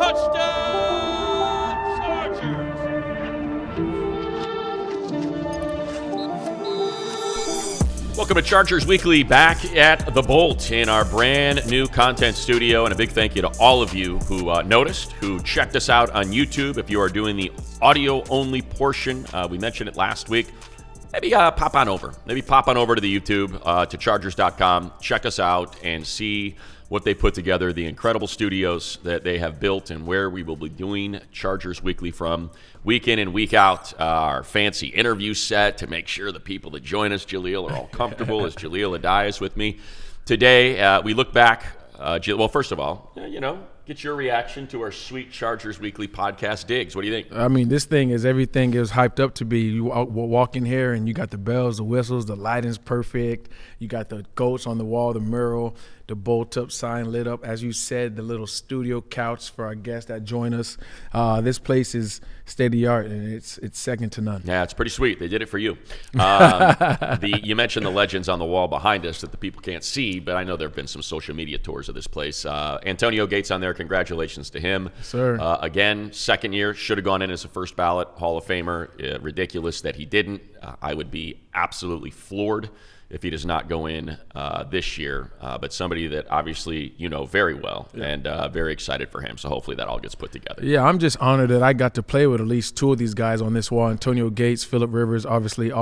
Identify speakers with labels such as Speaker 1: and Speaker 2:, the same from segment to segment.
Speaker 1: Touchdown, Chargers! Welcome to Chargers Weekly, back at the Bolt in our brand new content studio. And a big thank you to all of you who noticed, who checked us out on YouTube. If you are doing the audio-only portion, we mentioned it last week. Maybe pop on over. Maybe pop on over to the YouTube, to Chargers.com. Check us out and see what they put together, the incredible studios that they have built, and where we will be doing Chargers Weekly from week in and week out. Our fancy interview set to make sure the people that join us, Jahleel, are all comfortable, as Jahleel Addae is with me. Today, we look back. Well, first of all, get your reaction to our sweet Chargers Weekly podcast, Diggs. What do you think?
Speaker 2: I mean, this thing is everything it was hyped up to be. You walk in here and you got the bells, the whistles, the lighting's perfect. You got the goats on the wall, the mural, the bolt-up sign lit up. As you said, the little studio couch for our guests that join us. This place is state-of-the-art, and it's second to none.
Speaker 1: Yeah, it's pretty sweet. They did it for you. You mentioned the legends on the wall behind us that the people can't see, but I know there have been some social media tours of this place. Antonio Gates on there. Congratulations to him.
Speaker 2: Sir.
Speaker 1: Again, second year. Should have gone in as a first ballot Hall of Famer. Ridiculous that he didn't. I would be absolutely floored if he does not go in this year. But somebody that obviously you know very well, and very excited for him. So hopefully that all gets put together.
Speaker 2: Yeah, I'm just honored that I got to play with at least two of these guys on this wall. Antonio Gates, Phillip Rivers, obviously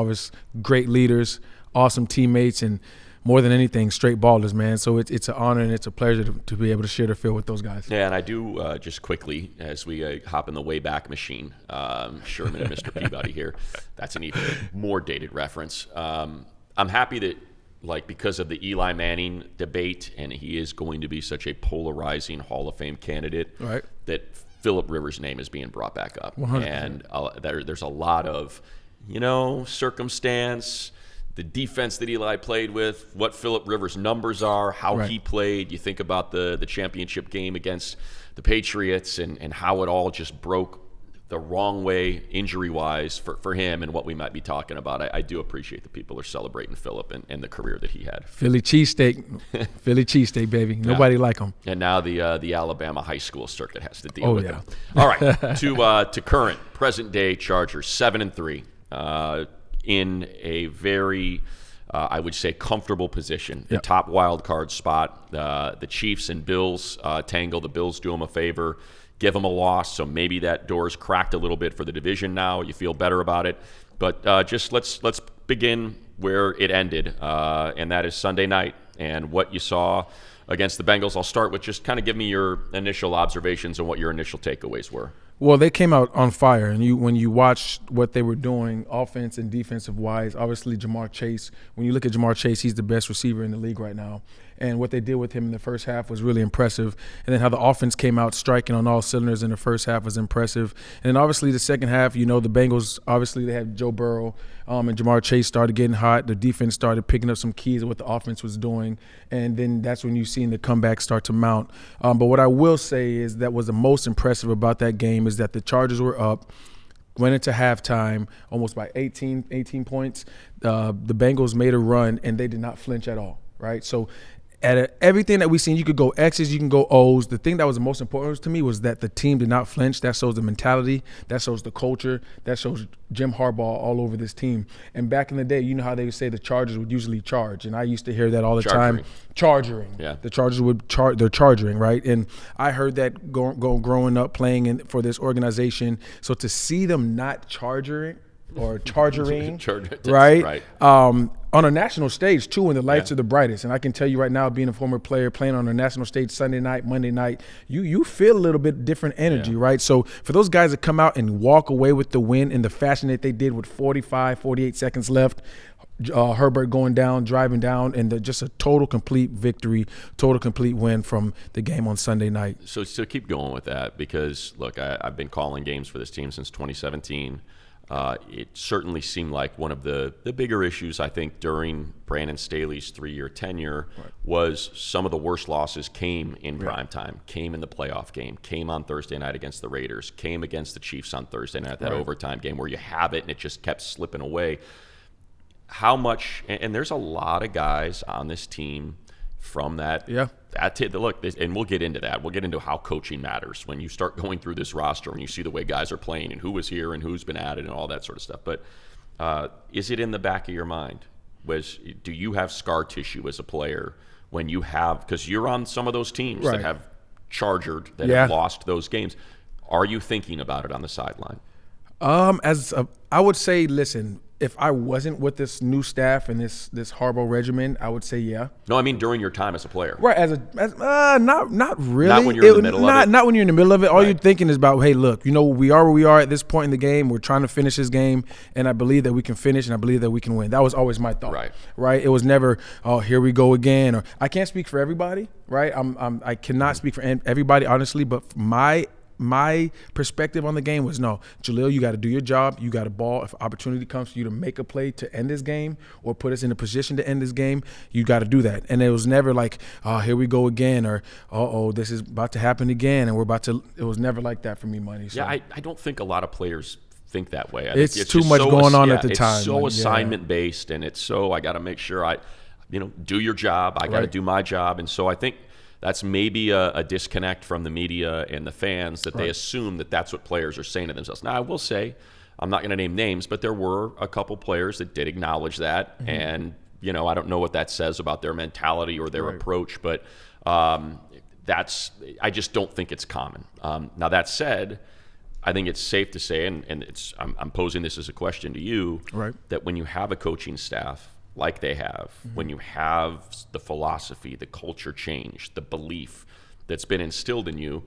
Speaker 2: great leaders, awesome teammates, and more than anything, straight ballers, man. So it's an honor and it's a pleasure to be able to share the field with those guys.
Speaker 1: Yeah, and I do, just quickly, as we hop in the Wayback Machine, Sherman and Mr. Peabody here. That's an even more dated reference. I'm happy that, because of the Eli Manning debate, and he is going to be such a polarizing Hall of Fame candidate,
Speaker 2: right,
Speaker 1: that Phillip Rivers' name is being brought back up.
Speaker 2: 100%.
Speaker 1: And there's a lot of, circumstance, the defense that Eli played with, what Phillip Rivers' numbers are, how he played. You think about the championship game against the Patriots and how it all just broke the wrong way injury-wise for him and what we might be talking about. I do appreciate that people are celebrating Phillip and the career that he had.
Speaker 2: Philly cheesesteak, baby. Nobody like him.
Speaker 1: And now the Alabama high school circuit has to deal with him. All right, to current, present-day Chargers, 7-3. In a very, I would say, comfortable position. The top wild card spot. The Chiefs and Bills tangle. The Bills do them a favor, give them a loss, so maybe that door's cracked a little bit for the division now. You feel better about it. But just let's begin where it ended, and that is Sunday night and what you saw against the Bengals. I'll start with just kind of give me your initial observations and what your initial takeaways were.
Speaker 2: Well, they came out on fire, and when you watch what they were doing, offense and defensive wise, obviously Ja'Marr Chase. When you look at Ja'Marr Chase, he's the best receiver in the league right now, and what they did with him in the first half was really impressive. And then how the offense came out striking on all cylinders in the first half was impressive. And then obviously the second half, the Bengals obviously they had Joe Burrow, and Ja'Marr Chase started getting hot. The defense started picking up some keys of what the offense was doing, and then that's when you've seen the comeback start to mount. But what I will say is that was the most impressive about that game is that the Chargers were up, went into halftime almost by 18 points. The Bengals made a run, and they did not flinch at all, right? So everything that we've seen, you could go X's, you can go O's. The thing that was the most important to me was that the team did not flinch. That shows the mentality. That shows the culture. That shows Jim Harbaugh all over this team. And back in the day, you know how they would say the Chargers would usually charge, and I used to hear that all the time. Charging.
Speaker 1: Yeah.
Speaker 2: The Chargers would they're charging, right? And I heard that growing up playing for this organization. So to see them not charging, right? On a national stage, too, when the lights are the brightest. And I can tell you right now, being a former player, playing on a national stage Sunday night, Monday night, you feel a little bit different energy, right? So for those guys to come out and walk away with the win in the fashion that they did with 48 seconds left, Herbert going down, driving down, and just a total complete victory, total complete win from the game on Sunday night.
Speaker 1: So keep going with that because, look, I've been calling games for this team since 2017. It certainly seemed like one of the bigger issues, I think, during Brandon Staley's 3-year tenure was some of the worst losses came in prime time, came in the playoff game, came on Thursday night against the Raiders, came against the Chiefs on Thursday night, that overtime game where you have it and it just kept slipping away. How much – and there's a lot of guys on this team from that.
Speaker 2: Yeah.
Speaker 1: Look, and we'll get into that. We'll get into how coaching matters when you start going through this roster and you see the way guys are playing and who was here and who's been added and all that sort of stuff. But is it in the back of your mind? Do you have scar tissue as a player when you have, because you're on some of those teams that have have lost those games. Are you thinking about it on the sideline?
Speaker 2: I would say, listen, if I wasn't with this new staff and this Harbaugh regimen, I would say yeah.
Speaker 1: No, I mean during your time as a player.
Speaker 2: Right, not really.
Speaker 1: Not when you're in the middle of it.
Speaker 2: Not when you're in the middle of it. All you're thinking is about, hey, look, we are where we are at this point in the game. We're trying to finish this game, and I believe that we can finish, and I believe that we can win. That was always my thought. Right. It was never, oh, here we go again. Or I can't speak for everybody. Right. I cannot speak for everybody, honestly, but my perspective on the game was, no, Jahleel, you got to do your job. You got to ball. If opportunity comes for you to make a play to end this game or put us in a position to end this game, you got to do that. And it was never like, oh, here we go again, or this is about to happen again, and it was never like that for me, Money. So.
Speaker 1: Yeah, I don't think a lot of players think that way.
Speaker 2: It's too much going on at the time.
Speaker 1: It's so assignment based, and it's so, I got to make sure I do your job. I got to do my job. And so I think that's maybe a disconnect from the media and the fans that they assume that that's what players are saying to themselves. Now, I will say, I'm not going to name names, but there were a couple players that did acknowledge that. Mm-hmm. And, I don't know what that says about their mentality or their approach, but I just don't think it's common. Now, that said, I think it's safe to say, and I'm posing this as a question to you, that when you have a coaching staff like they have, when you have the philosophy, the culture change, the belief that's been instilled in you,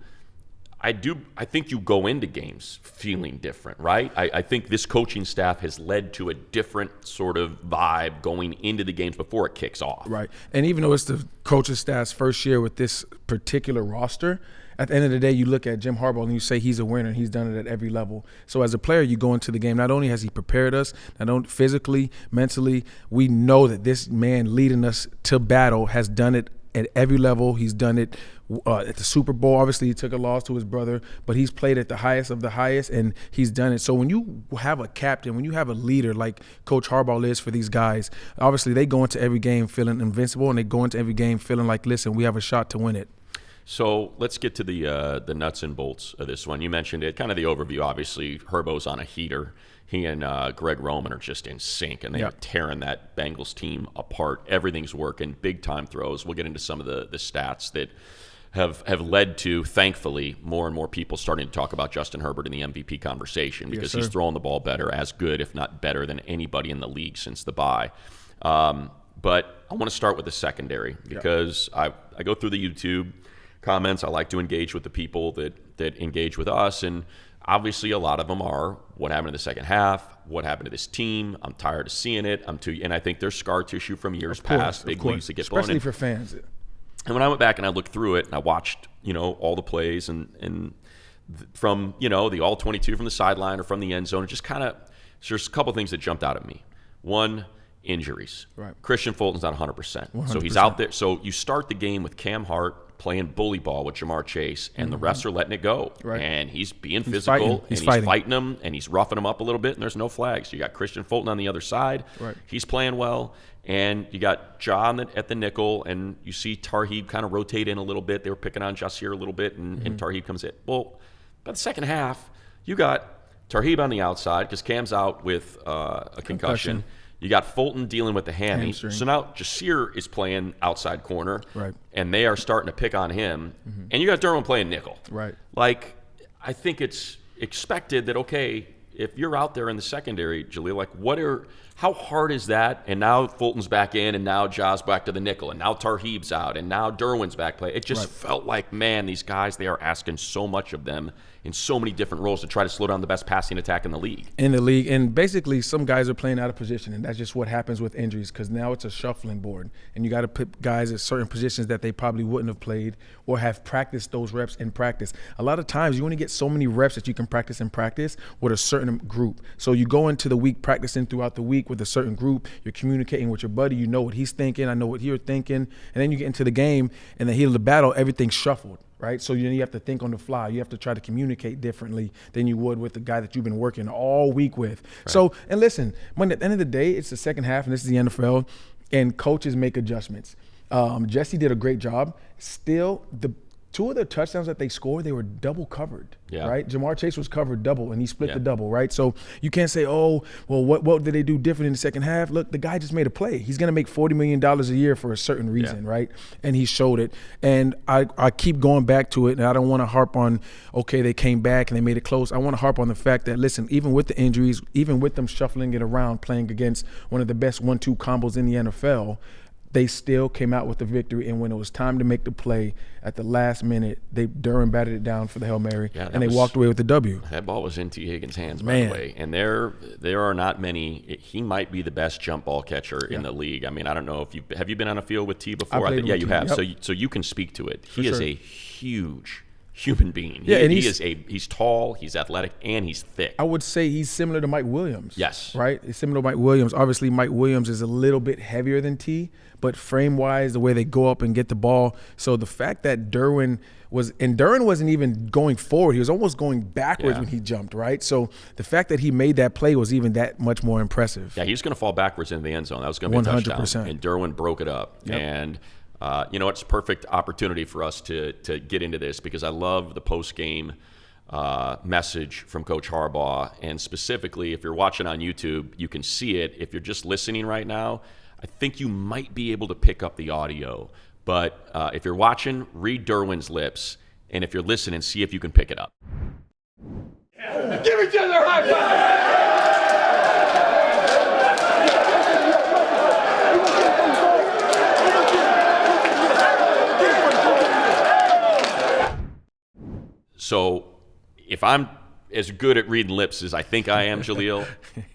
Speaker 1: I think you go into games feeling different, right? I think this coaching staff has led to a different sort of vibe going into the games before it kicks off.
Speaker 2: Right. And even though it's the coaching staff's first year with this particular roster, at the end of the day, you look at Jim Harbaugh and you say he's a winner. He's done it at every level. So as a player, you go into the game, not only has he prepared us, not only physically, mentally, we know that this man leading us to battle has done it at every level. He's done it at the Super Bowl. Obviously, he took a loss to his brother, but he's played at the highest of the highest, and he's done it. So when you have a captain, when you have a leader like Coach Harbaugh is for these guys, obviously they go into every game feeling invincible, and they go into every game feeling like, listen, we have a shot to win it.
Speaker 1: So let's get to the nuts and bolts of this one. You mentioned it, kind of the overview. Obviously, Harbaugh's on a heater. He and Greg Roman are just in sync, and they are tearing that Bengals team apart. Everything's working, big-time throws. We'll get into some of the stats that have led to, thankfully, more and more people starting to talk about Justin Herbert in the MVP conversation because he's throwing the ball better, as good, if not better, than anybody in the league since the bye. But I want to start with the secondary because I go through the YouTube comments. I like to engage with the people that engage with us, and obviously a lot of them are, what happened in the second half, what happened to this team, I'm tired of seeing it, and I think there's scar tissue from years past, big leagues that get blown in.
Speaker 2: Especially for fans.
Speaker 1: And when I went back and I looked through it and I watched, all the plays and from, the all 22 from the sideline or from the end zone, it just kind of, there's a couple things that jumped out at me. One, injuries.
Speaker 2: Right.
Speaker 1: Christian Fulton's not 100%.
Speaker 2: 100%.
Speaker 1: So he's out there. So you start the game with Cam Hart playing bully ball with Jamar Chase, and the refs are letting it go.
Speaker 2: Right.
Speaker 1: And he's being physical,
Speaker 2: he's
Speaker 1: fighting them, and he's roughing them up a little bit, and there's no flags. You got Christian Fulton on the other side.
Speaker 2: Right.
Speaker 1: He's playing well. And you got Ja at the nickel, and you see Tarheeb kind of rotate in a little bit. They were picking on Jasir a little bit, and Tarheeb comes in. Well, by the second half, you got Tarheeb on the outside because Cam's out with a concussion. You got Fulton dealing with the hammy. So now Jasir is playing outside corner, and they are starting to pick on him. And you got Derwin playing nickel.
Speaker 2: Right.
Speaker 1: Like, I think it's expected that, okay, if you're out there in the secondary, Jahleel, how hard is that? And now Fulton's back in, and now Ja's back to the nickel, and now Tarheeb's out, and now Derwin's back play. It just felt like, man, these guys, they are asking so much of them in so many different roles to try to slow down the best passing attack in the league. And basically, some guys are playing out of position, and that's just what happens with injuries because now it's a shuffling board, and you got to put guys at certain positions that they probably wouldn't have played or have practiced those reps in practice. A lot of times, you only get so many reps that you can practice in practice with a certain group. So you go into the week practicing throughout the week with a certain group. You're communicating with your buddy. You know what he's thinking. I know what you're thinking. And then you get into the game, and the heat of the battle, everything's shuffled. Right, so you have to think on the fly. You have to try to communicate differently than you would with the guy that you've been working all week with. Right. So, and listen, when at the end of the day, it's the second half, and this is the NFL, and coaches make adjustments.
Speaker 2: Jesse did a great job. Still, the two of the touchdowns that they scored, they were double covered, right? Jamar Chase was covered double, and he split the double, right? So you can't say, oh, well, what did they do different in the second half? Look, the guy just made a play. He's going to make $40 million a year for a certain reason, right? And he showed it. And I keep going back to it, and I don't want to harp on, okay, they came back and they made it close. I want to harp on the fact that, listen, even with the injuries, even with them shuffling it around, playing against one of the best 1-2 combos in the NFL, they still came out with the victory. And when it was time to make the play at the last minute, Durham batted it down for the Hail Mary, and they walked away with the W.
Speaker 1: That ball was in T. Higgins' hands, by the way. And there are not many. He might be the best jump ball catcher in the league. I mean, I don't know if have you been on a field with T before? You have. Yep. So you can speak to it. He is a huge human being. He's tall, he's athletic, and he's thick.
Speaker 2: I would say he's similar to Mike Williams.
Speaker 1: Yes.
Speaker 2: Right? He's similar to Mike Williams. Obviously, Mike Williams is a little bit heavier than T, but frame-wise, the way they go up and get the ball. So the fact that Derwin wasn't even going forward. He was almost going backwards when he jumped, right? So the fact that he made that play was even that much more impressive.
Speaker 1: Yeah, he was going to fall backwards in the end zone. That was going to be a
Speaker 2: 100%.
Speaker 1: touchdown. And Derwin broke it up.
Speaker 2: Yep.
Speaker 1: And it's a perfect opportunity for us to get into this, because I love the post-game message from Coach Harbaugh. And specifically, if you're watching on YouTube, you can see it. If you're just listening right now, I think you might be able to pick up the audio. But if you're watching, read Derwin's lips. And if you're listening, see if you can pick it up.
Speaker 3: Give each other a high five!
Speaker 1: So if I'm as good at reading lips as I think I am, Jahleel,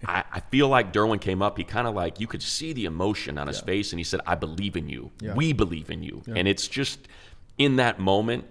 Speaker 1: I feel like Derwin came up. He kind of like, you could see the emotion on his face, and he said, I believe in you. Yeah. We believe in you. Yeah. And it's just in that moment,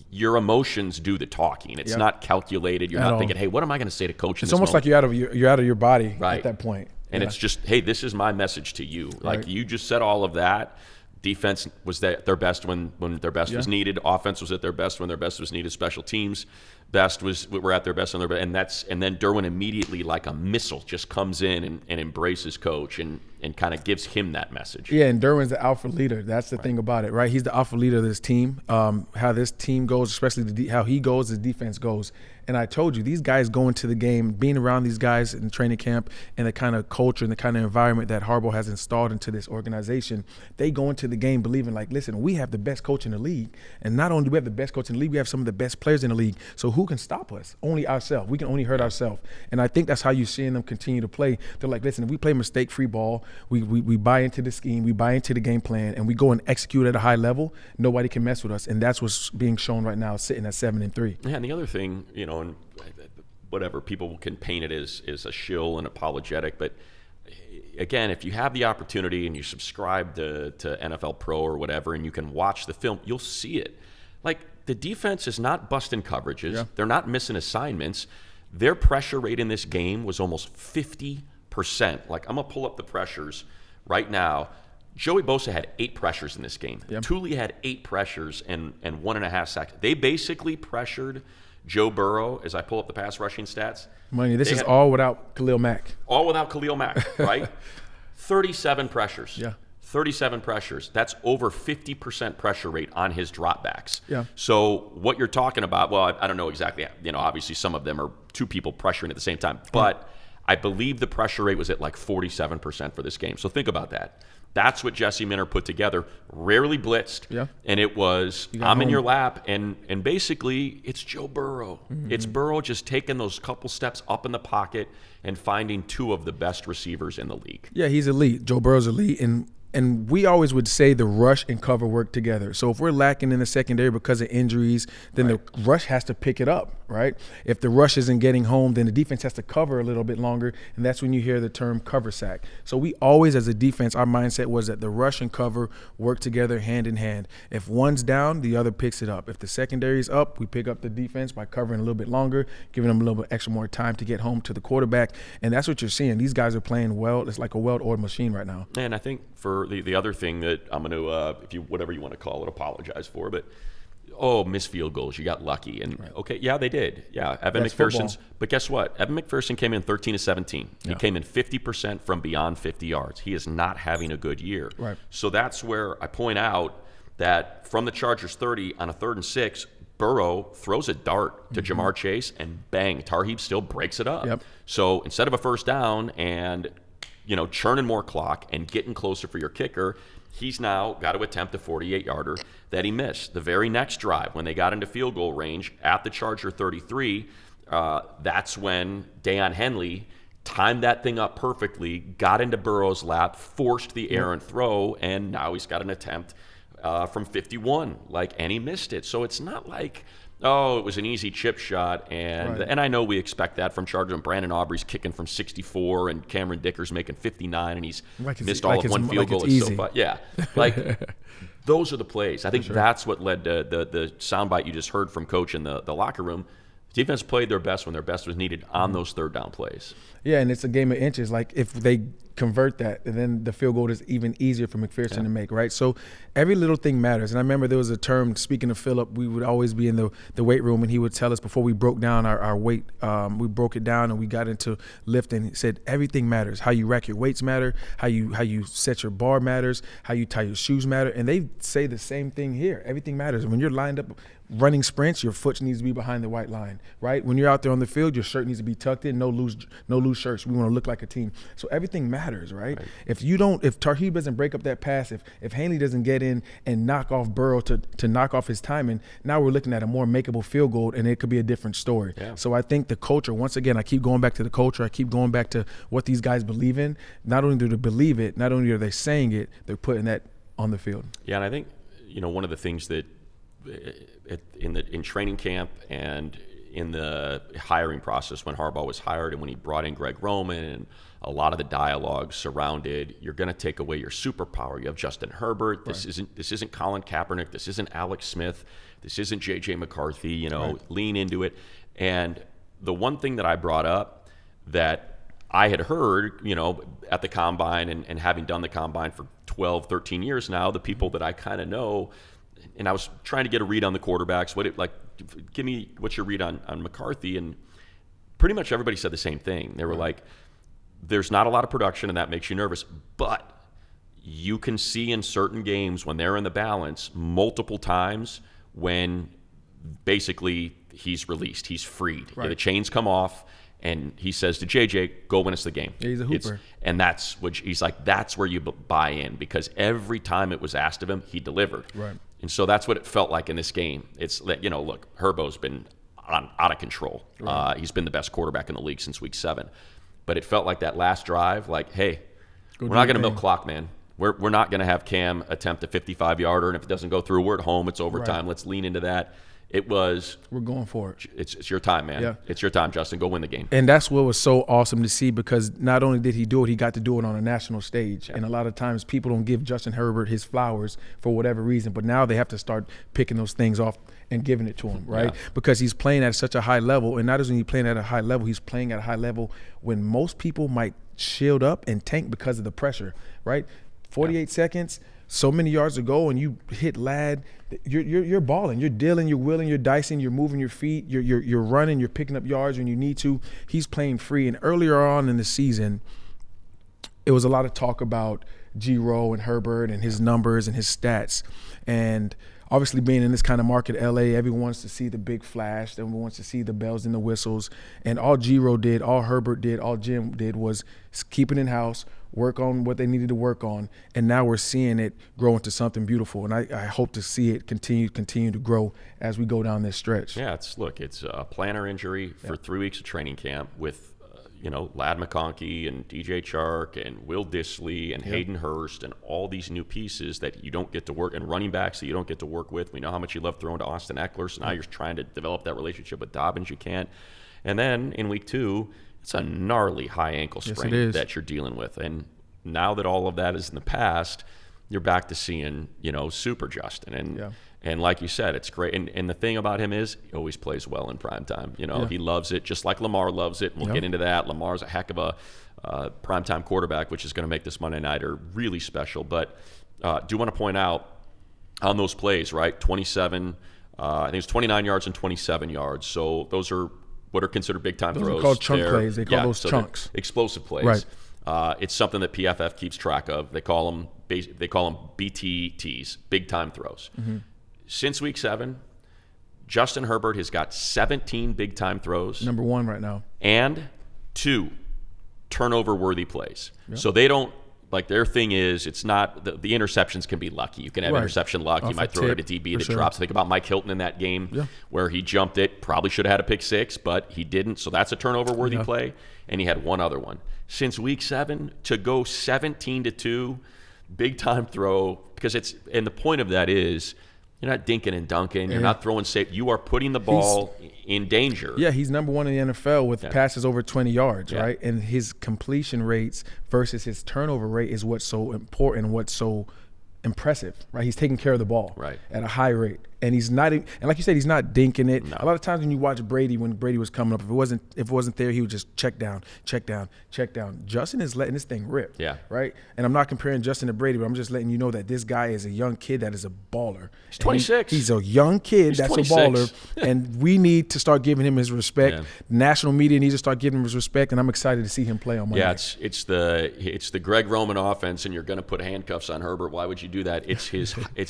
Speaker 1: your emotions do the talking. It's not calculated. You're not thinking, hey, what am I going to say to coach in this
Speaker 2: almost
Speaker 1: moment?
Speaker 2: Like you're out of your body at that point.
Speaker 1: And it's just, hey, this is my message to you. Like you just said all of that. Defense was at their best when their best was needed. Offense was at their best when their best was needed. Special teams were at their best when their best. And then Derwin immediately, like a missile, just comes in and embraces coach and kind of gives him that message.
Speaker 2: Yeah, and Derwin's the alpha leader. That's the thing about it, right? He's the alpha leader of this team. How this team goes, especially how he goes, his defense goes. And I told you, these guys go into the game, being around these guys in training camp and the kind of culture and the kind of environment that Harbaugh has installed into this organization, they go into the game believing, like, listen, we have the best coach in the league. And not only do we have the best coach in the league, we have some of the best players in the league. So who can stop us? Only ourselves. We can only hurt ourselves. And I think that's how you're seeing them continue to play. They're like, listen, if we play mistake-free ball, we buy into the scheme, we buy into the game plan, and we go and execute at a high level, nobody can mess with us. And that's what's being shown right now, sitting at 7-3.
Speaker 1: Yeah, and the other thing, and whatever, people can paint it as a shill and apologetic, but again, if you have the opportunity and you subscribe to NFL Pro or whatever, and you can watch the film, you'll see it. Like, the defense is not busting coverages. Yeah. They're not missing assignments. Their pressure rate in this game was almost 50%. Like, I'm going to pull up the pressures right now. Joey Bosa had 8 pressures in this game. Yep. Tuli had 8 pressures and 1.5 sacks. They basically pressured Joe Burrow, as I pull up the pass rushing stats.
Speaker 2: This is all without Khalil Mack.
Speaker 1: All without Khalil Mack, right? 37 pressures.
Speaker 2: Yeah.
Speaker 1: 37 pressures. That's over 50% pressure rate on his dropbacks.
Speaker 2: Yeah.
Speaker 1: So what you're talking about, well, I don't know exactly. Obviously some of them are 2 people pressuring at the same time. But I believe the pressure rate was at like 47% for this game. So think about that. That's what Jesse Minter put together. Rarely blitzed. Yeah. And it was, I'm in your lap. And basically, it's Joe Burrow. Mm-hmm. It's Burrow just taking those couple steps up in the pocket and finding 2 of the best receivers in the league.
Speaker 2: Yeah, he's elite. Joe Burrow's elite. And we always would say the rush and cover work together. So if we're lacking in the secondary because of injuries, then the rush has to pick it up, right? If the rush isn't getting home, then the defense has to cover a little bit longer, and that's when you hear the term cover sack. So we always, as a defense, our mindset was that the rush and cover work together hand in hand. If one's down, the other picks it up. If the secondary's up, we pick up the defense by covering a little bit longer, giving them a little bit extra more time to get home to the quarterback, and that's what you're seeing. These guys are playing well. It's like a well-oiled machine right now.
Speaker 1: And I think for the other thing that I'm going to, whatever you want to call it, apologize for, but missed field goals. You got lucky. And, okay, yeah, they did. Yeah,
Speaker 2: That's football.
Speaker 1: But guess what? Evan McPherson came in 13 of 17. He came in 50% from beyond 50 yards. He is not having a good year.
Speaker 2: Right.
Speaker 1: So that's where I point out that from the Chargers 30 on a 3rd and 6, Burrow throws a dart to Jamar Chase, and bang, Tarheeb still breaks it up.
Speaker 2: Yep.
Speaker 1: So instead of a first down and, churning more clock and getting closer for your kicker, he's now got to attempt a 48-yarder that he missed. The very next drive, when they got into field goal range at the Charger 33, that's when Deion Henley timed that thing up perfectly, got into Burrow's lap, forced the errant throw, and now he's got an attempt from 51, and he missed it. So it's not like, it was an easy chip shot, and I know we expect that from Chargers. And Brandon Aubrey's kicking from 64, and Cameron Dicker's making 59, and he's missed all of one field goal. It's so fun. Yeah, those are the plays. I think that's what led to the soundbite you just heard from Coach in the locker room. Defense played their best when their best was needed on those third down plays.
Speaker 2: Yeah, and it's a game of inches. If they convert that, and then the field goal is even easier for McPherson to make, right? So every little thing matters. And I remember there was a term, speaking of Phillip, we would always be in the weight room, and he would tell us before we broke down our weight, we broke it down and we got into lifting. He said, everything matters. How you rack your weights matter. How you set your bar matters. How you tie your shoes matter. And they say the same thing here. Everything matters. When you're lined up running sprints, your foot needs to be behind the white line, right? When you're out there on the field, your shirt needs to be tucked in, no loose shirts. We want to look like a team. So everything matters, right? If Tarheeb doesn't break up that pass, if Hanley doesn't get in and knock off Burrow to knock off his timing, now we're looking at a more makeable field goal, and it could be a different story. Yeah. So I think the culture, once again, I keep going back to the culture. I keep going back to what these guys believe in. Not only do they believe it, not only are they saying it, they're putting that on the field.
Speaker 1: Yeah, and I think, one of the things that in training camp and in the hiring process when Harbaugh was hired and when he brought in Greg Roman, and a lot of the dialogue surrounded, you're going to take away your superpower. You have Justin Herbert. This isn't Colin Kaepernick. This isn't Alex Smith. This isn't J.J. McCarthy. Lean into it. And the one thing that I brought up that I had heard, at the Combine and having done the Combine for 12, 13 years now, the people that I kind of know, and I was trying to get a read on the quarterbacks. Give me what's your read on McCarthy? And pretty much everybody said the same thing. They were like, there's not a lot of production, and that makes you nervous. But you can see in certain games when they're in the balance multiple times when basically he's released, he's freed. Right. The chains come off, and he says to JJ, go win us the game.
Speaker 2: Yeah, he's a hooper.
Speaker 1: And that's what he's like, that's where you buy in, because every time it was asked of him, he delivered.
Speaker 2: Right.
Speaker 1: And so that's what it felt like in this game. It's look, Harbaugh's been out of control. Right. He's been the best quarterback in the league since week 7. But it felt like that last drive, hey, we're not going to milk clock, man. We're not going to have Cam attempt a 55-yarder, and if it doesn't go through, we're at home. It's overtime. Right. Let's lean into that. We're
Speaker 2: going for it.
Speaker 1: It's your time, man. Yeah. It's your time, Justin. Go win the game.
Speaker 2: And that's what was so awesome to see, because not only did he do it, he got to do it on a national stage. Yeah. And a lot of times people don't give Justin Herbert his flowers for whatever reason, but now they have to start picking those things off and giving it to him, right? Yeah. Because he's playing at such a high level, and not only he's playing at a high level, he's playing at a high level when most people might shield up and tank because of the pressure, right? 48 seconds. So many yards to go, and you hit Ladd. You're balling, you're dealing, you're wheeling, you're dicing, you're moving your feet, you're running, you're picking up yards when you need to. He's playing free. And earlier on in the season, it was a lot of talk about G-Row and Herbert and his numbers and his stats. And obviously, being in this kind of market, LA, everyone wants to see the big flash. Everyone wants to see the bells and the whistles. And all G-Row did, all Herbert did, all Jim did was keep it in-house, work on what they needed to work on, and now we're seeing it grow into something beautiful. And I hope to see it continue to grow as we go down this stretch.
Speaker 1: Yeah, it's a plantar injury for 3 weeks of training camp with Ladd McConkey and DJ Chark and Will Dissly and Hayden Hurst and all these new pieces that you don't get to work, and running backs that you don't get to work with. We know how much you love throwing to Austin Eckler, so now you're trying to develop that relationship with Dobbins. You can't. And then in week 2, it's a gnarly high ankle sprain that you're dealing with. And now that all of that is in the past, you're back to seeing, super Justin. And like you said, it's great. And the thing about him is he always plays well in primetime. He loves it, just like Lamar loves it. And we'll get into that. Lamar's a heck of a primetime quarterback, which is going to make this Monday nighter really special. But do want to point out on those plays, right, 27 I think it's 29 yards and 27 yards. So those are what are considered big-time throws.
Speaker 2: Those are called chunk plays. They call those chunks.
Speaker 1: Explosive plays.
Speaker 2: Right.
Speaker 1: It's something that PFF keeps track of. They call them BTTs, big-time throws. Since week 7, Justin Herbert has got 17 big-time throws.
Speaker 2: Number 1 right now.
Speaker 1: And 2 turnover-worthy plays. So they don't, like, their thing is, it's not, the interceptions can be lucky. You can have interception luck. You might throw it at a DB that drops. Think about Mike Hilton in that game where he jumped it. Probably should have had a pick 6, but he didn't. So that's a turnover-worthy play. And he had one other one. Since week 7, to go 17-2, big-time throw, because it's, and the point of that is, you're not dinking and dunking. You're not throwing safe. You are putting the ball in danger.
Speaker 2: Yeah, he's number 1 in the NFL with passes over 20 yards, right? And his completion rates versus his turnover rate is what's so important, what's so impressive, right? He's taking care of the ball at a high rate. And he's not, and like you said, he's not dinking it. A lot of times when you watch Brady, when Brady was coming up, if it wasn't there, he would just check down. Justin is letting this thing rip, right? And I'm not comparing Justin to Brady, but I'm just letting you know that this guy is a young kid that is a baller.
Speaker 1: He's 26.
Speaker 2: He's a young kid that's 26. A baller, and we need to start giving him his respect. National media needs to start giving him his respect, and I'm excited to see him play on Monday.
Speaker 1: Yeah, it's the Greg Roman offense, and you're going to put handcuffs on Herbert. Why would you do that? It's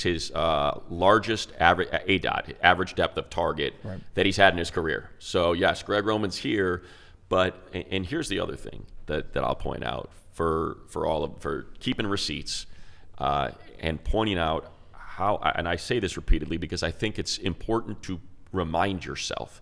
Speaker 1: his largest average depth of target that he's had in his career. So yes, Greg Roman's here, but and here's the other thing that I'll point out for keeping receipts and pointing out how, and I say this repeatedly because I think it's important to remind yourself.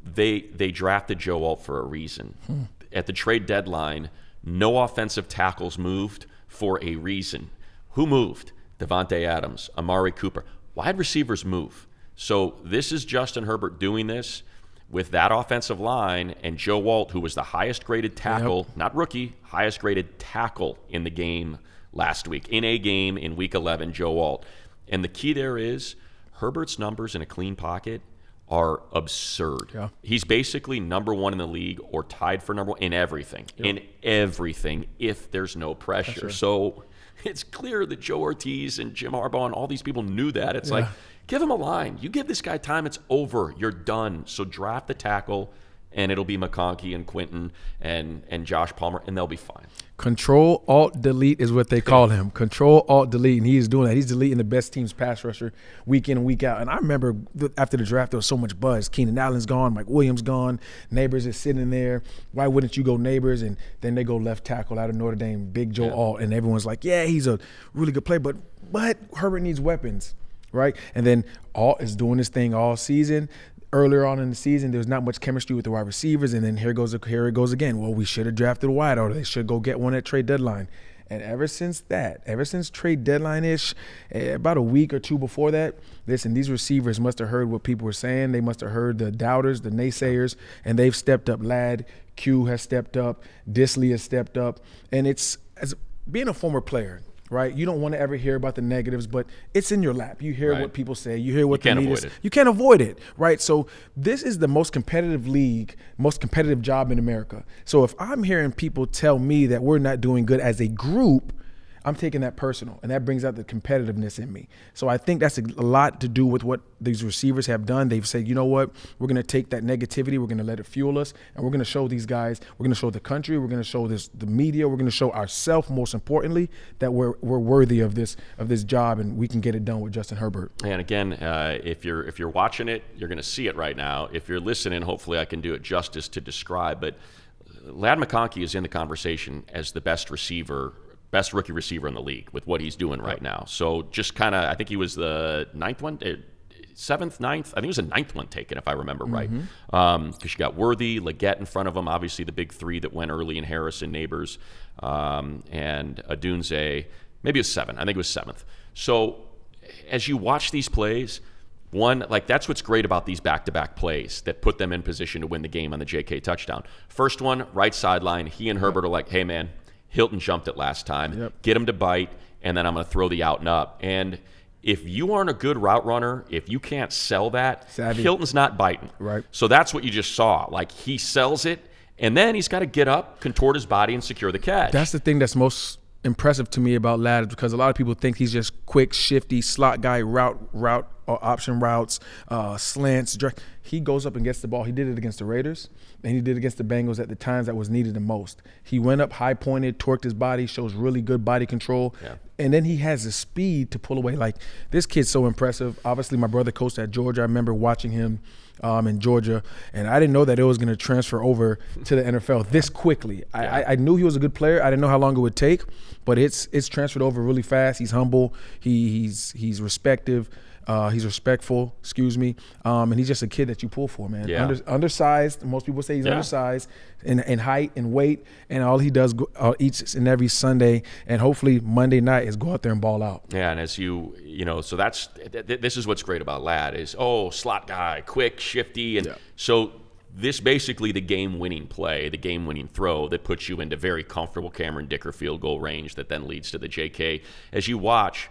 Speaker 1: They drafted Joe Alt for a reason. At the trade deadline, no offensive tackles moved for a reason. Who moved? Devontae Adams, Amari Cooper. Wide receivers move. So this is Justin Herbert doing this with that offensive line, and Joe Alt, who was the highest graded tackle, not rookie, highest graded tackle in the game last week. In a game in week 11, Joe Alt. And the key there is Herbert's numbers in a clean pocket are absurd. He's basically number 1 in the league or tied for number 1 in everything. In everything, if there's no pressure. So it's clear that Joe Ortiz and Jim Harbaugh and all these people knew that. It's like, give him a line. You give this guy time, it's over. You're done. So draft the tackle, and it'll be McConkey and Quentin and Josh Palmer, and they'll be fine.
Speaker 2: Control, Alt, Delete is what they call him. Control, Alt, Delete, and he is doing that. He's deleting the best team's pass rusher week in and week out. And I remember after the draft, there was so much buzz. Keenan Allen's gone, Mike Williams gone, Neighbors is sitting there. Why wouldn't you go Neighbors? And then they go left tackle out of Notre Dame, Big Joe Alt, and everyone's like, yeah, he's a really good player, but Herbert needs weapons, right? And then Alt is doing this thing all season. Earlier on in the season, there was not much chemistry with the wide receivers, and then here it goes again. Well, we should have drafted a wide, or they should go get one at trade deadline. And ever since trade deadline-ish, about a week or two before that, listen, these receivers must have heard what people were saying. They must have heard the doubters, the naysayers, and they've stepped up. Ladd, Q has stepped up, Disley has stepped up. And it's, as being a former player, right? You don't want to ever hear about the negatives, but it's in your lap. You hear what people say. You hear what the media says. You can't avoid it, right? So this is the most competitive league, most competitive job in America. So if I'm hearing people tell me that we're not doing good as a group, I'm taking that personal, and that brings out the competitiveness in me. So I think that's a lot to do with what these receivers have done. They've said, you know what, we're going to take that negativity, we're going to let it fuel us, and we're going to show these guys, we're going to show the country, we're going to show the media, we're going to show ourselves, most importantly, that we're worthy of this job, and we can get it done with Justin Herbert.
Speaker 1: And again, if you're watching it, you're going to see it right now. If you're listening, hopefully I can do it justice to describe, but Ladd McConkey is in the conversation as the best rookie receiver in the league with what he's doing right now. So just kind of, I think he was the 9th, I think it was the 9th one taken, if I remember right. Because you got Worthy, Leggett in front of him, obviously the big 3 that went early in Harrison, Neighbors, and Adunze. Maybe it was 7. I think it was 7th. So as you watch these plays, one, like, that's what's great about these back-to-back plays that put them in position to win the game on the JK touchdown. First one, right sideline, he and Herbert are like, hey, man, Hilton jumped it last time. Get him to bite, and then I'm going to throw the out and up. And if you aren't a good route runner, if you can't sell that, Hilton's not biting.
Speaker 2: Right.
Speaker 1: So that's what you just saw. Like, he sells it, and then he's got to get up, contort his body, and secure the catch.
Speaker 2: That's the thing that's most impressive to me about Ladd is because a lot of people think he's just quick, shifty, slot guy, route or option routes, slants. He goes up and gets the ball. He did it against the Raiders, and he did it against the Bengals at the times that was needed the most. He went up high-pointed, torqued his body, shows really good body control, and then he has the speed to pull away. Like, this kid's so impressive. Obviously, my brother coached at Georgia. I remember watching him in Georgia, and I didn't know that it was going to transfer over to the NFL this quickly. I knew he was a good player. I didn't know how long it would take, but it's transferred over really fast. He's humble. He's respectful. He's respectful, and he's just a kid that you pull for, man.
Speaker 1: Yeah.
Speaker 2: Undersized. Most people say he's undersized in height and weight, and all he does each and every Sunday and hopefully Monday night is go out there and ball out.
Speaker 1: Yeah, and as so this is what's great about Ladd is, slot guy, quick, shifty, and so this basically the game-winning play, the game-winning throw that puts you into very comfortable Cameron Dicker field goal range that then leads to the JK. As you watch,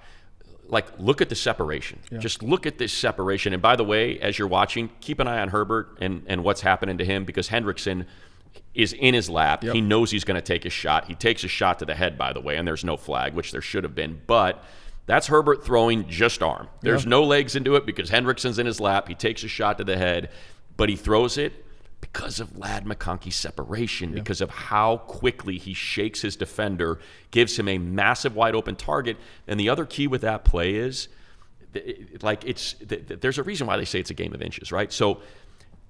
Speaker 1: look at the separation. Yeah. Just look at this separation. And by the way, as you're watching, keep an eye on Herbert and what's happening to him, because Hendrickson is in his lap. Yep. He knows he's going to take a shot. He takes a shot to the head, by the way, and there's no flag, which there should have been. But that's Herbert throwing just arm. There's no legs into it because Hendrickson's in his lap. He takes a shot to the head, but he throws it because of Ladd McConkey's separation, because of how quickly he shakes his defender, gives him a massive wide open target. And the other key with that play is, there's a reason why they say it's a game of inches, right? So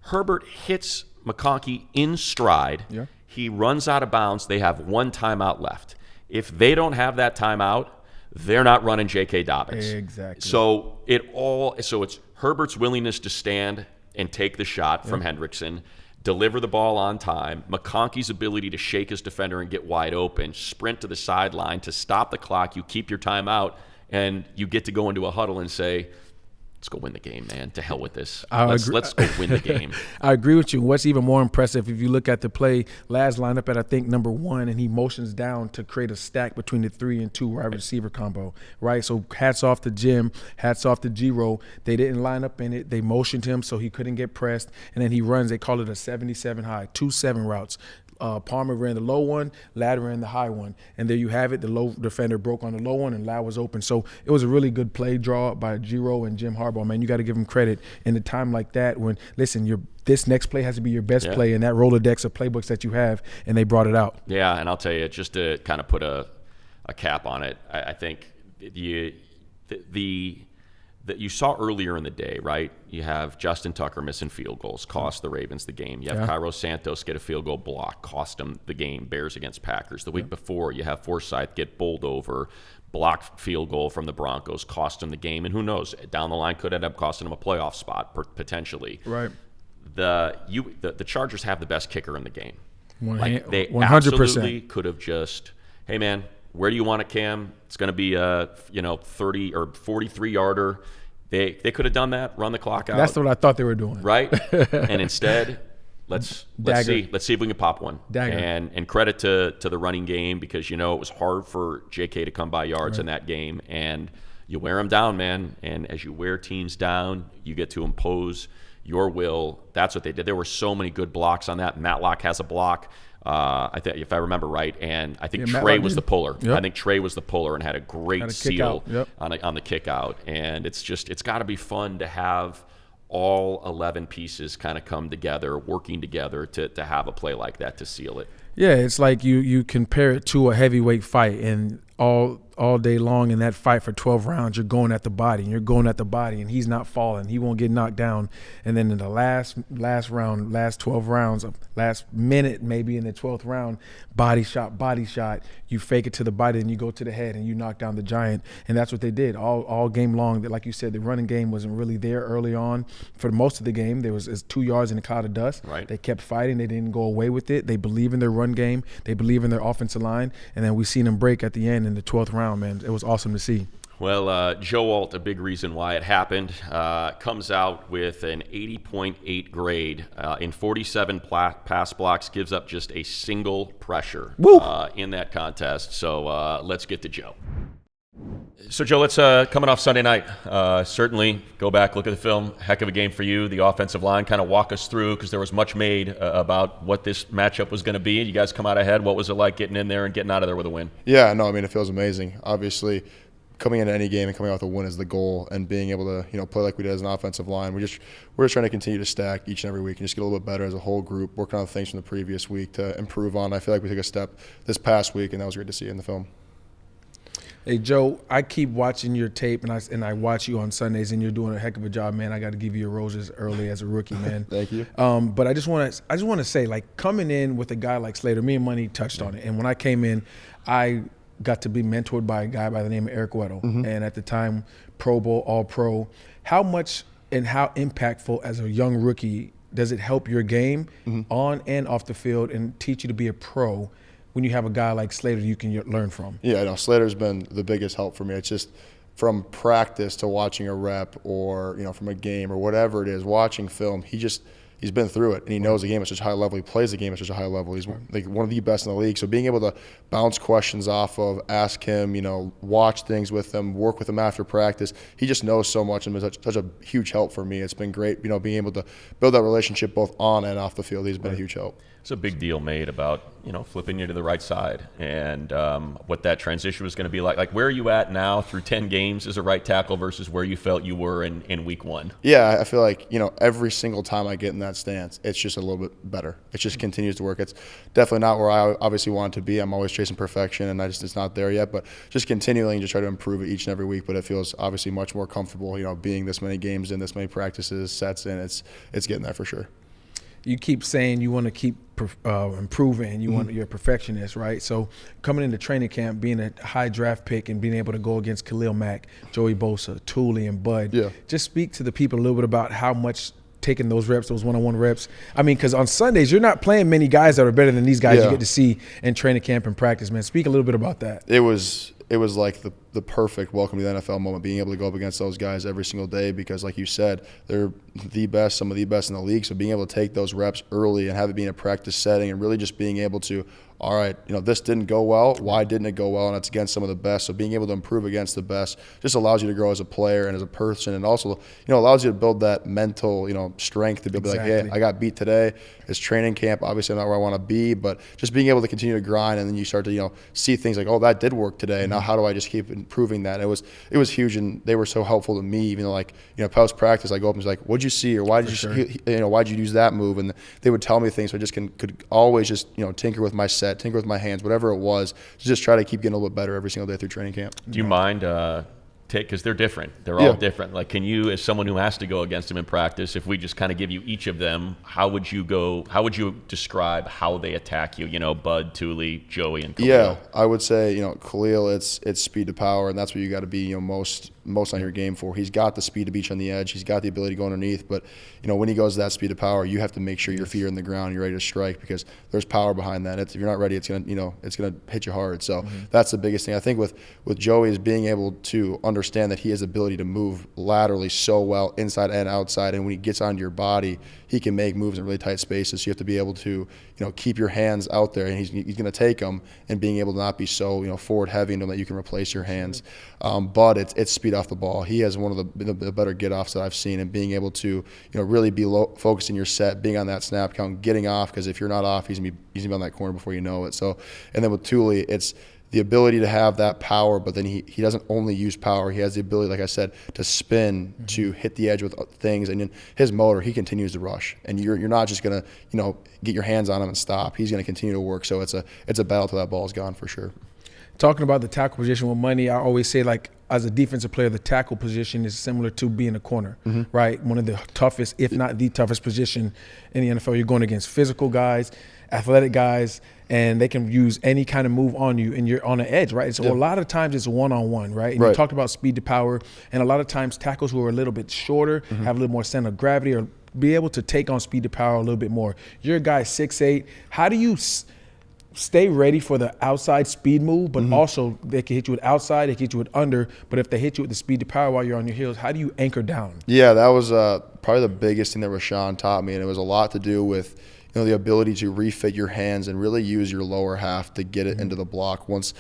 Speaker 1: Herbert hits McConkey in stride. Yeah. He runs out of bounds. They have one timeout left. If they don't have that timeout, they're not running J.K. Dobbins.
Speaker 2: Exactly.
Speaker 1: So it's Herbert's willingness to stand and take the shot from Hendrickson, deliver the ball on time, McConkey's ability to shake his defender and get wide open, sprint to the sideline to stop the clock, you keep your timeout, and you get to go into a huddle and say, let's go win the game, man. To hell with this. Let's go win the game.
Speaker 2: I agree with you. What's even more impressive, if you look at the play, Ladd's lined up at, I think, number 1, and he motions down to create a stack between the 3 and 2 wide receiver combo, right? So hats off to Jim, hats off to G-Row. They didn't line up in it. They motioned him so he couldn't get pressed, and then he runs. They call it a 77 high, 2-7 routes. Palmer ran the low one, Ladd ran the high one. And there you have it. The low defender broke on the low one, and Ladd was open. So it was a really good play draw by G-Row and Jim Harbaugh. Man, you got to give him credit in a time like that when, listen, this next play has to be your best play in that Rolodex of playbooks that you have, and they brought it out.
Speaker 1: Yeah, and I'll tell you, just to kind of put a cap on it, I think that you saw earlier in the day, right? You have Justin Tucker missing field goals, cost the Ravens the game. You have Cairo Santos get a field goal block, cost them the game, Bears against Packers. The week before, you have Forsythe get bowled over, blocked field goal from the Broncos, cost him the game. And who knows, down the line could end up costing him a playoff spot, potentially.
Speaker 2: Right.
Speaker 1: The Chargers have the best kicker in the game. They
Speaker 2: 100%.
Speaker 1: Absolutely could have just, hey, man, where do you want it, Cam? It's going to be a 30 or 43-yarder. They could have done that, run the clock out.
Speaker 2: That's what I thought they were doing.
Speaker 1: Right? And instead, let's see if we can pop one.
Speaker 2: Dagger.
Speaker 1: And credit to the running game, because it was hard for JK to come by yards in that game, and you wear them down, man. And as you wear teams down, you get to impose your will. That's what they did. There were so many good blocks on that. Matlock has a block. I think, if I remember right, and I think Trey was the puller. Yep. I think Trey was the puller and had a great seal on the kick out. And it's got to be fun to have all 11 pieces kind of come together, working together to have a play like that to seal it.
Speaker 2: Yeah, it's like you compare it to a heavyweight fight, and all day long in that fight for 12 rounds, you're going at the body, and you're going at the body, and he's not falling. He won't get knocked down. And then in the last round, last 12 rounds, last minute maybe in the 12th round, body shot, you fake it to the body, and you go to the head, and you knock down the giant. And that's what they did all game long. Like you said, the running game wasn't really there early on. For most of the game, there was 2 yards in a cloud of dust.
Speaker 1: Right.
Speaker 2: They kept fighting. They didn't go away with it. They believe in their run game. They believe in their offensive line. And then we seen them break at the end in the 12th round, man. It was awesome to see.
Speaker 1: Well, Joe Alt, a big reason why it happened, comes out with an 80.8 grade in 47 pass blocks, gives up just a single pressure in that contest. So let's get to Joe. So, Joe, let's coming off Sunday night. Certainly go back, look at the film. Heck of a game for you. The offensive line, kind of walk us through, because there was much made about what this matchup was going to be. You guys come out ahead. What was it like getting in there and getting out of there with a win?
Speaker 4: Yeah, no, I mean, it feels amazing. Obviously, coming into any game and coming out with a win is the goal, and being able to play like we did as an offensive line. We're just trying to continue to stack each and every week and just get a little bit better as a whole group, working on the things from the previous week to improve on. I feel like we took a step this past week, and that was great to see in the film.
Speaker 2: Hey, Joe, I keep watching your tape, and I watch you on Sundays, and you're doing a heck of a job, man. I got to give you your roses early as a rookie, man.
Speaker 4: Thank you.
Speaker 2: But I just want to say, like, coming in with a guy like Slater, me and Money touched on it, and when I came in, I got to be mentored by a guy by the name of Eric Weddle, and at the time, Pro Bowl, All-Pro. How much and how impactful as a young rookie does it help your game on and off the field and teach you to be a pro when you have a guy like Slater you can learn from?
Speaker 4: Yeah, I know. Slater's been the biggest help for me. It's just from practice to watching a rep or, from a game or whatever it is, watching film, he's been through it, and he knows the game at such a high level. He plays the game at such a high level. He's like one of the best in the league. So being able to bounce questions off of, ask him, watch things with him, work with him after practice, he just knows so much and been such a huge help for me. It's been great, being able to build that relationship both on and off the field. He's been a huge help.
Speaker 1: It's a big deal made about, flipping you to the right side and what that transition was going to be like. Like, where are you at now through 10 games as a right tackle versus where you felt you were in week one?
Speaker 4: Yeah, I feel like, every single time I get in that stance, it's just a little bit better. It just continues to work. It's definitely not where I obviously want it to be. I'm always chasing perfection, and it's not there yet. But just continuing to try to improve it each and every week. But it feels obviously much more comfortable, being this many games in, this many practices, sets in. It's getting there for sure.
Speaker 2: You keep saying you want to keep improving, you want, you're a perfectionist, right? So coming into training camp, being a high draft pick and being able to go against Khalil Mack, Joey Bosa, Tuli, and Bud, just speak to the people a little bit about how much taking those reps, those one-on-one reps. I mean, because on Sundays, you're not playing many guys that are better than these guys you get to see in training camp and practice, man. Speak a little bit about that.
Speaker 4: It was like the perfect welcome to the NFL moment, being able to go up against those guys every single day, because like you said, they're the best, some of the best in the league. So being able to take those reps early and have it be in a practice setting and really just being able to, all right, this didn't go well. Why didn't it go well? And it's against some of the best. So being able to improve against the best just allows you to grow as a player and as a person, and also, allows you to build that mental, strength to be able to be like, hey, I got beat today. It's training camp. Obviously, I'm not where I want to be, but just being able to continue to grind, and then you start to, see things like, oh, that did work today. Now how do I just keep improving that? It was huge, and they were so helpful to me. Even though, post practice, I go up and be like, what'd you see, or why'd you use that move? And they would tell me things, so I just could always just tinker with my set, tinker with my hands, whatever it was, to just try to keep getting a little bit better every single day through training camp.
Speaker 1: Do you mind because they're different. They're all different. Like, can you, as someone who has to go against them in practice, if we just kind of give you each of them, how would you describe how they attack you? Bud, Tuli, Joey, and Khalil.
Speaker 4: Yeah, I would say, Khalil, it's speed to power, and that's what you got to be, most on your game for. He's got the speed to beat you on the edge. He's got the ability to go underneath, but when he goes to that speed to power, you have to make sure your feet are in the ground, you're ready to strike, because there's power behind that. If you're not ready, it's gonna hit you hard. So that's the biggest thing. I think with Joey is being able to understand that he has the ability to move laterally so well, inside and outside, and when he gets onto your body, he can make moves in really tight spaces. So you have to be able to keep your hands out there, and he's going to take them, and being able to not be so forward heavy and know that you can replace your hands. But it's speed off the ball. He has one of the better get offs that I've seen, and being able to really be focusing your set, being on that snap count, getting off, because if you're not off, he's gonna be on that corner before you know it. So, and then with Tuli, it's the ability to have that power, but then he doesn't only use power. He has the ability, like I said, to spin, to hit the edge with things, and then his motor, he continues to rush, and you're not just gonna get your hands on him and stop. He's gonna continue to work. So it's a battle till that ball is gone for sure.
Speaker 2: Talking about the tackle position with Money, I always say, like, as a defensive player, the tackle position is similar to being a corner, right? One of the toughest, if not the toughest position in the NFL. You're going against physical guys, athletic guys, and they can use any kind of move on you, and you're on the edge, right? So a lot of times it's one-on-one, right? And you talked about speed to power, and a lot of times tackles who are a little bit shorter, have a little more center of gravity, or be able to take on speed to power a little bit more. You're a guy 6'8". How do you stay ready for the outside speed move, but also they can hit you with outside, they can hit you with under, but if they hit you with the speed to power while you're on your heels, how do you anchor down?
Speaker 4: Yeah, that was probably the biggest thing that Rashawn taught me, and it was a lot to do with the ability to refit your hands and really use your lower half to get it into the block. Once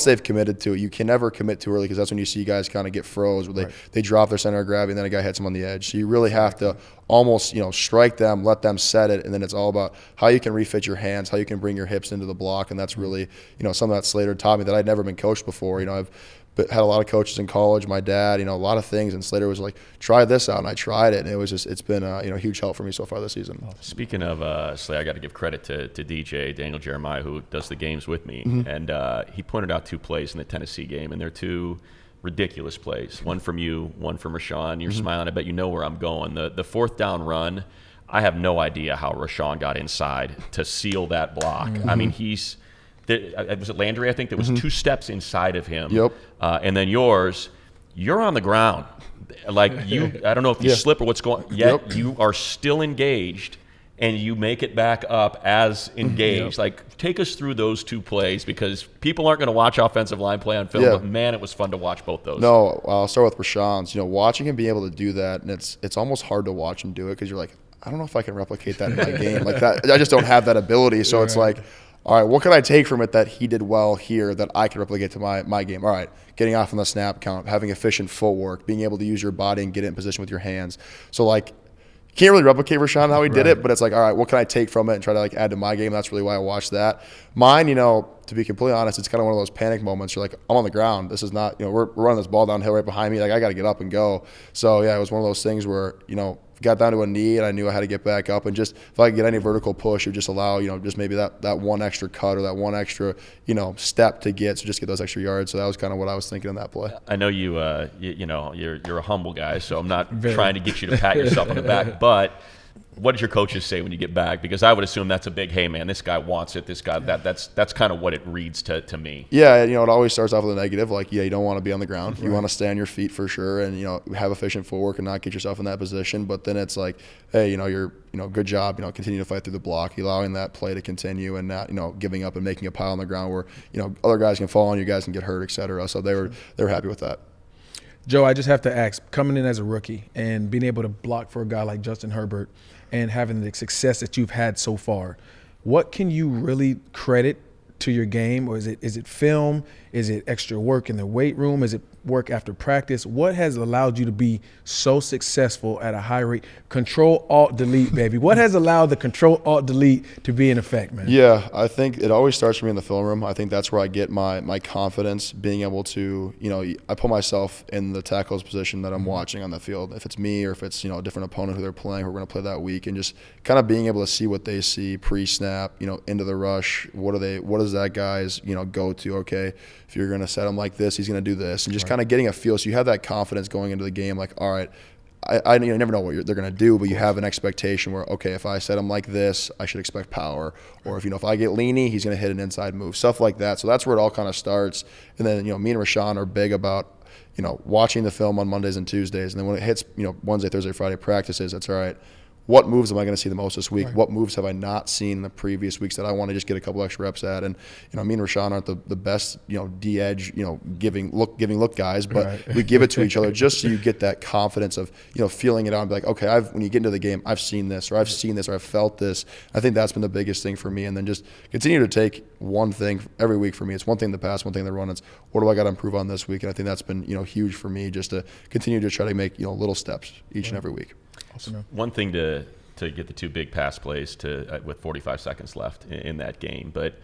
Speaker 4: they've committed to it, you can never commit too early, because that's when you see guys kind of get froze, where they drop their center of gravity and then a guy hits them on the edge. So you really have to almost, strike them, let them set it, and then it's all about how you can refit your hands, how you can bring your hips into the block, and that's really, something that Slater taught me that I'd never been coached before. I've had a lot of coaches in college, my dad, a lot of things, and Slater was like, try this out, and I tried it, and it's been a huge help for me so far this season.
Speaker 1: Speaking of Slater, I got to give credit to DJ, Daniel Jeremiah, who does the games with me, and he pointed out 2 plays in the Tennessee game, and they're 2 ridiculous plays. One from you, one from Rashawn. You're smiling. I bet you know where I'm going. The 4th down run, I have no idea how Rashawn got inside to seal that block. I mean, was it Landry, I think, that was 2 steps inside of him.
Speaker 4: Yep.
Speaker 1: And then you're on the ground. Like I don't know if you slip or what's going on, yet you are still engaged, and you make it back up as engaged. Like, take us through those 2 plays, because people aren't going to watch offensive line play on film, but man, it was fun to watch both those.
Speaker 4: No, I'll start with Rashawn's. Watching him be able to do that, and it's almost hard to watch him do it, because you're like, I don't know if I can replicate that in my game. Like that, I just don't have that ability. So it's like, all right, what can I take from it that he did well here that I can replicate to my game? All right, getting off on the snap count, having efficient footwork, being able to use your body and get it in position with your hands. So, like, can't really replicate Rashawn how he did it, but it's like, all right, what can I take from it and try to add to my game? That's really why I watched that. Mine, to be completely honest, it's kind of one of those panic moments. You're like, I'm on the ground. This is not, we're running this ball downhill right behind me. Like, I got to get up and go. So yeah, it was one of those things where, got down to a knee and I knew I had to get back up, and just if I could get any vertical push, it would just allow, just maybe that one extra cut or that one extra, step to get those extra yards. So that was kind of what I was thinking in that play.
Speaker 1: I know you're a humble guy, so I'm not trying to get you to pat yourself on the back, but what did your coaches say when you get back? Because I would assume that's a big, hey man, this guy wants it. This guy, that's kind of what it reads to me.
Speaker 4: Yeah, it always starts off with a negative. Like, you don't want to be on the ground. You want to stay on your feet for sure, and have efficient footwork and not get yourself in that position. But then it's like, hey, you're good job. Continue to fight through the block, allowing that play to continue, and not giving up and making a pile on the ground where other guys can fall on you, guys can get hurt, etc. So they were happy with that.
Speaker 2: Joe, I just have to ask, coming in as a rookie and being able to block for a guy like Justin Herbert and having the success that you've had so far, what can you really credit to your game? Or is it film? Is it extra work in the weight room? Is it work after practice? What has allowed you to be so successful at a high rate? Control-Alt-Delete, baby. What has allowed the Control-Alt-Delete to be in effect, man?
Speaker 4: Yeah, I think it always starts for me in the film room. I think that's where I get my confidence, being able to, I put myself in the tackle's position that I'm watching on the field. If it's me or if it's, a different opponent who they're playing, who we're going to play that week, and just kind of being able to see what they see pre-snap, into the rush. What is that guy's, go to? Okay, if you're going to set him like this, he's going to do this. And just kind of getting a feel, so you have that confidence going into the game, like, all right, I never know what they're going to do, but you have an expectation where, okay, if I set him like this, I should expect power. Or if I get leany, he's going to hit an inside move, stuff like that. So that's where it all kind of starts. And then, me and Rashawn are big about, watching the film on Mondays and Tuesdays. And then when it hits, Wednesday, Thursday, Friday practices, that's all right. What moves am I going to see the most this week? Right. What moves have I not seen in the previous weeks that I want to just get a couple extra reps at? And me and Rashawn aren't the best D-edge giving look guys, but we give it to each other just so you get that confidence of feeling it out and be like, okay, when you get into the game, I've seen this or I've seen this or I've felt this. I think that's been the biggest thing for me. And then just continue to take one thing every week for me. It's one thing in the past, one thing in the run. It's what do I got to improve on this week? And I think that's been huge for me, just to continue to try to make little steps each and every week.
Speaker 2: Awesome.
Speaker 1: One thing to get the 2 big pass plays with 45 seconds left in that game, but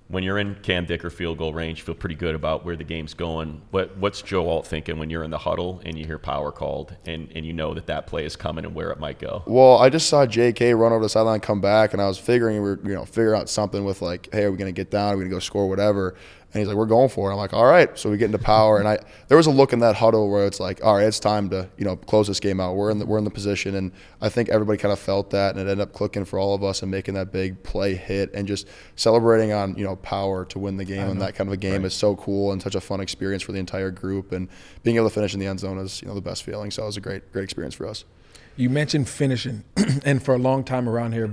Speaker 1: when you're in Cam Dicker field goal range, you feel pretty good about where the game's going. What's Joe Alt thinking when you're in the huddle and you hear power called and you know that play is coming and where it might go? Well,
Speaker 4: I just saw JK run over the sideline, come back, and I was figuring we were figure out something with like, hey, are we going to get down? Are we going to go score, whatever? And he's like, we're going for it. I'm like, all right. So we get into power, and there was a look in that huddle where it's like, all right, it's time to close this game out. We're in the position, and I think everybody kind of felt that, and it ended up clicking for all of us and making that big play hit and just celebrating on power to win the game. And that kind of a game is so cool and such a fun experience for the entire group. And being able to finish in the end zone is the best feeling. So it was a great experience for us.
Speaker 2: You mentioned finishing, and for a long time around here,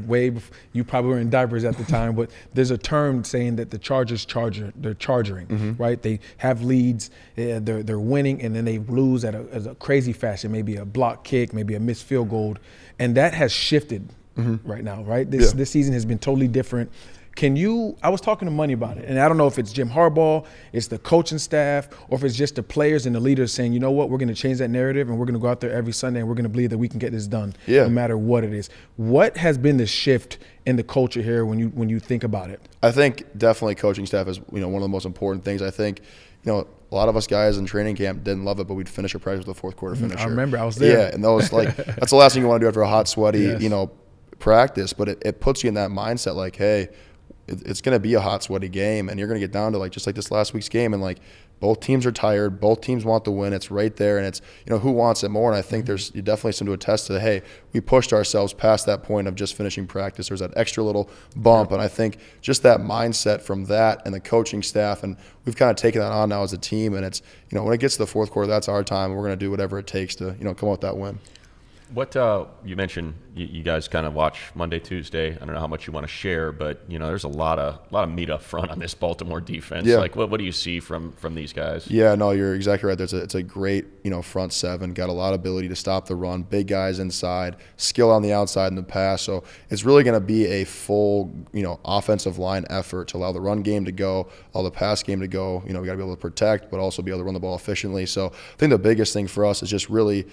Speaker 2: you probably were in diapers at the time, but there's a term saying that the Chargers they're charging, right? They have leads, they're winning, and then they lose at a crazy fashion, maybe a block kick, maybe a missed field goal, and that has shifted right now, right? This season has been totally different. I was talking to Money about it, and I don't know if it's Jim Harbaugh, it's the coaching staff, or if it's just the players and the leaders saying, you know what, we're going to change that narrative and we're going to go out there every Sunday and we're going to believe that we can get this done no matter what it is. What has been the shift in the culture here when you think about it?
Speaker 4: I think definitely coaching staff is one of the most important things. I think a lot of us guys in training camp didn't love it, but we'd finish a practice with a fourth quarter finisher.
Speaker 2: I remember, I was there.
Speaker 4: Yeah, and those that's the last thing you want to do after a hot, sweaty practice. But it puts you in that mindset like, hey, it's going to be a hot, sweaty game, and you're going to get down to just like this last week's game, and both teams are tired, both teams want the win. It's right there, and it's who wants it more. And I think there's definitely some to attest to. Hey, we pushed ourselves past that point of just finishing practice. There's that extra little bump, and I think just that mindset from that and the coaching staff, and we've kind of taken that on now as a team. And it's when it gets to the fourth quarter, that's our time. We're going to do whatever it takes to come out with that win.
Speaker 1: What you mentioned, you guys kind of watch Monday, Tuesday. I don't know how much you want to share, but there's a lot of meat up front on this Baltimore defense.
Speaker 4: Yeah.
Speaker 1: What do you see from these guys?
Speaker 4: Yeah, no, you're exactly right. It's a great front seven. Got a lot of ability to stop the run. Big guys inside, skill on the outside in the pass. So it's really going to be a full offensive line effort to allow the run game to go, allow the pass game to go. We got to be able to protect, but also be able to run the ball efficiently. So I think the biggest thing for us is just really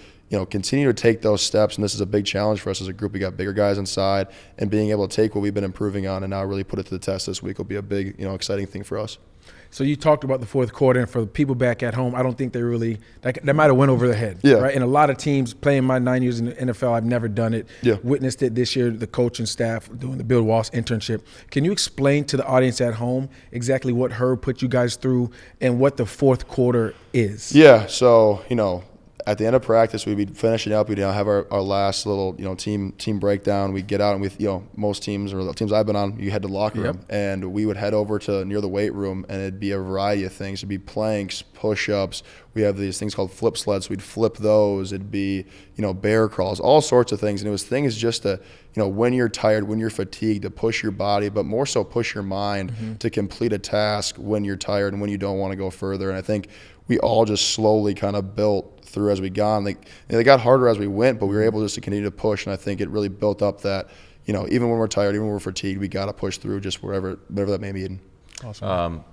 Speaker 4: continue to take those steps, and this is a big challenge for us as a group. We got bigger guys inside, and being able to take what we've been improving on and now really put it to the test this week will be a big, exciting thing for us.
Speaker 2: So you talked about the fourth quarter, and for the people back at home, I don't think they really that might have went over their head.
Speaker 4: Yeah.
Speaker 2: Right? And a lot of teams playing my 9 years in the NFL, I've never done it.
Speaker 4: Yeah.
Speaker 2: Witnessed it this year, the coaching staff doing the Bill Walsh internship. Can you explain to the audience at home exactly what Herb put you guys through and what the fourth quarter is?
Speaker 4: Yeah. So, at the end of practice, we'd be finishing up. We'd have our last little team breakdown. We'd get out, and with most teams, or the teams I've been on, you head to the locker room, and we would head over to near the weight room, and it'd be a variety of things. It'd be planks, push-ups. We have these things called flip sleds. We'd flip those. It'd be bear crawls, all sorts of things. And it was things just to when you're tired, when you're fatigued, to push your body, but more so push your mind to complete a task when you're tired and when you don't want to go further. And I think we all just slowly kind of built through as we gone. They got harder as we went, but we were able just to continue to push, and I think it really built up that even when we're tired, even when we're fatigued, we got to push through just whatever that may mean.
Speaker 2: Awesome.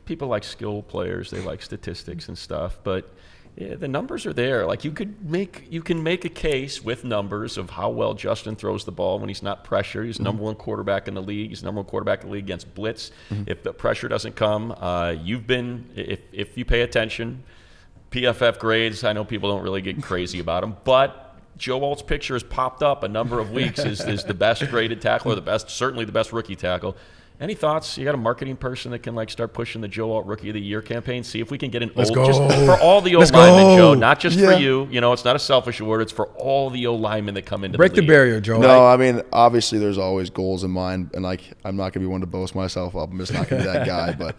Speaker 1: People like skill players, they like statistics and stuff, but the numbers are there. You can make a case with numbers of how well Justin throws the ball when he's not pressured. He's number one quarterback in the league. He's number one quarterback in the league against blitz. If the pressure doesn't come, if you pay attention, PFF grades, I know people don't really get crazy about them, but Joe Alt's picture has popped up a number of weeks as the best graded tackle, or certainly the best rookie tackle. Any thoughts? You got a marketing person that can start pushing the Joe Alt Rookie of the Year campaign? See if we can get an just for all the old linemen, Joe, not just for you. It's not a selfish award. It's for all the old linemen that come into
Speaker 2: Break
Speaker 1: the league.
Speaker 2: the barrier, Joe.
Speaker 4: No, I mean, obviously there's always goals in mind, and I'm not gonna be one to boast myself up. I'm just not gonna be that guy. But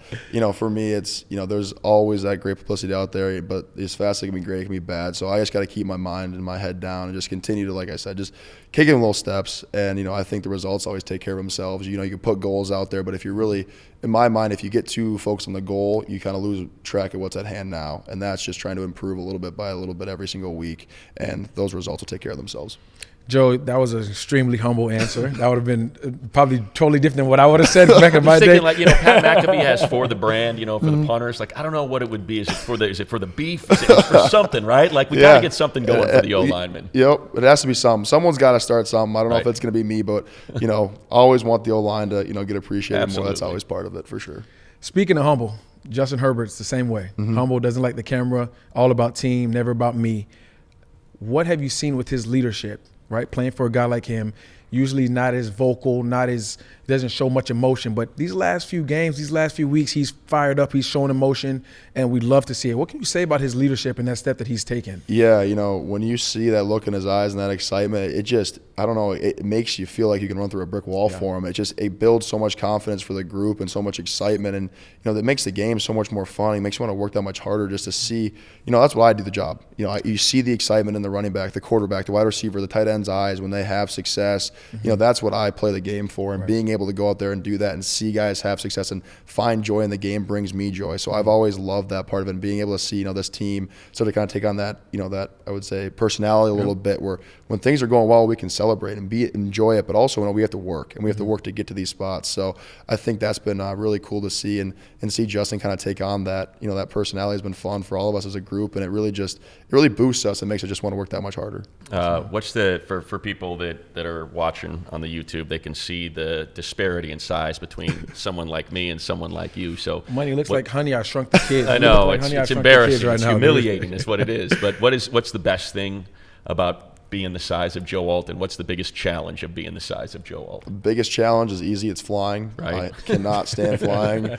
Speaker 4: for me, it's there's always that great publicity out there. But as fast as it can be great, it can be bad. So I just got to keep my mind and my head down and just continue to, like I said, just kicking little steps. And I think the results always take care of themselves. You can put goals out there, but if you're really, in my mind, if you get too focused on the goal, you kind of lose track of what's at hand now. And that's just trying to improve a little bit by a little bit every single week. And those results will take care of themselves.
Speaker 2: Joe, that was an extremely humble answer. That would have been probably totally different than what I would have said back in my day.
Speaker 1: Pat McAfee has for the brand, for the punters. I don't know what it would be. Is it for the beef? Is it for something, right? We got to get something going for the O-linemen.
Speaker 4: Yep, it has to be something. Someone's got to start something. I don't know if it's going to be me, but always want the O-line to get appreciated more. That's always part of it for sure.
Speaker 2: Speaking of humble, Justin Herbert's the same way. Humble, doesn't like the camera, all about team, never about me. What have you seen with his leadership? Right, playing for a guy like him, usually not as vocal, doesn't show much emotion. But these last few games, these last few weeks, he's fired up, he's showing emotion, and we'd love to see it. What can you say about his leadership and that step that he's taken?
Speaker 4: Yeah, when you see that look in his eyes and that excitement, it just, I don't know, it makes you feel like you can run through a brick wall for him. It builds so much confidence for the group and so much excitement, and that makes the game so much more fun. It makes you want to work that much harder just to see. That's why I do the job. You see the excitement in the running back, the quarterback, the wide receiver, the tight end's eyes when they have success. that's what I play the game for. And being able to go out there and do that and see guys have success and find joy in the game brings me joy. So I've always loved that part of it, and being able to see, this team sort of kind of take on that, that I would say personality a little bit, where when things are going well, we can celebrate and enjoy it, but also we have to work, and we have to work to get to these spots. So I think that's been really cool to see, and see Justin kind of take on that, that personality has been fun for all of us as a group, and it really boosts us and makes us just want to work that much harder.
Speaker 1: What's for people that are watching on the YouTube, they can see the disparity in size between someone like me and someone like you. So
Speaker 2: Money looks like Honey, I Shrunk the Kids.
Speaker 1: I know,
Speaker 2: like
Speaker 1: it's embarrassing. It's humiliating is what it is. But what's the best thing about being the size of Joe Alt, and what's the biggest challenge of being the size of Joe Alt?
Speaker 4: The biggest challenge is easy. It's flying.
Speaker 1: Right.
Speaker 4: I cannot stand flying.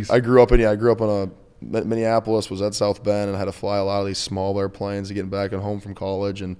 Speaker 4: I grew up in Minneapolis, was at South Bend, and I had to fly a lot of these small airplanes to get back and home from college, and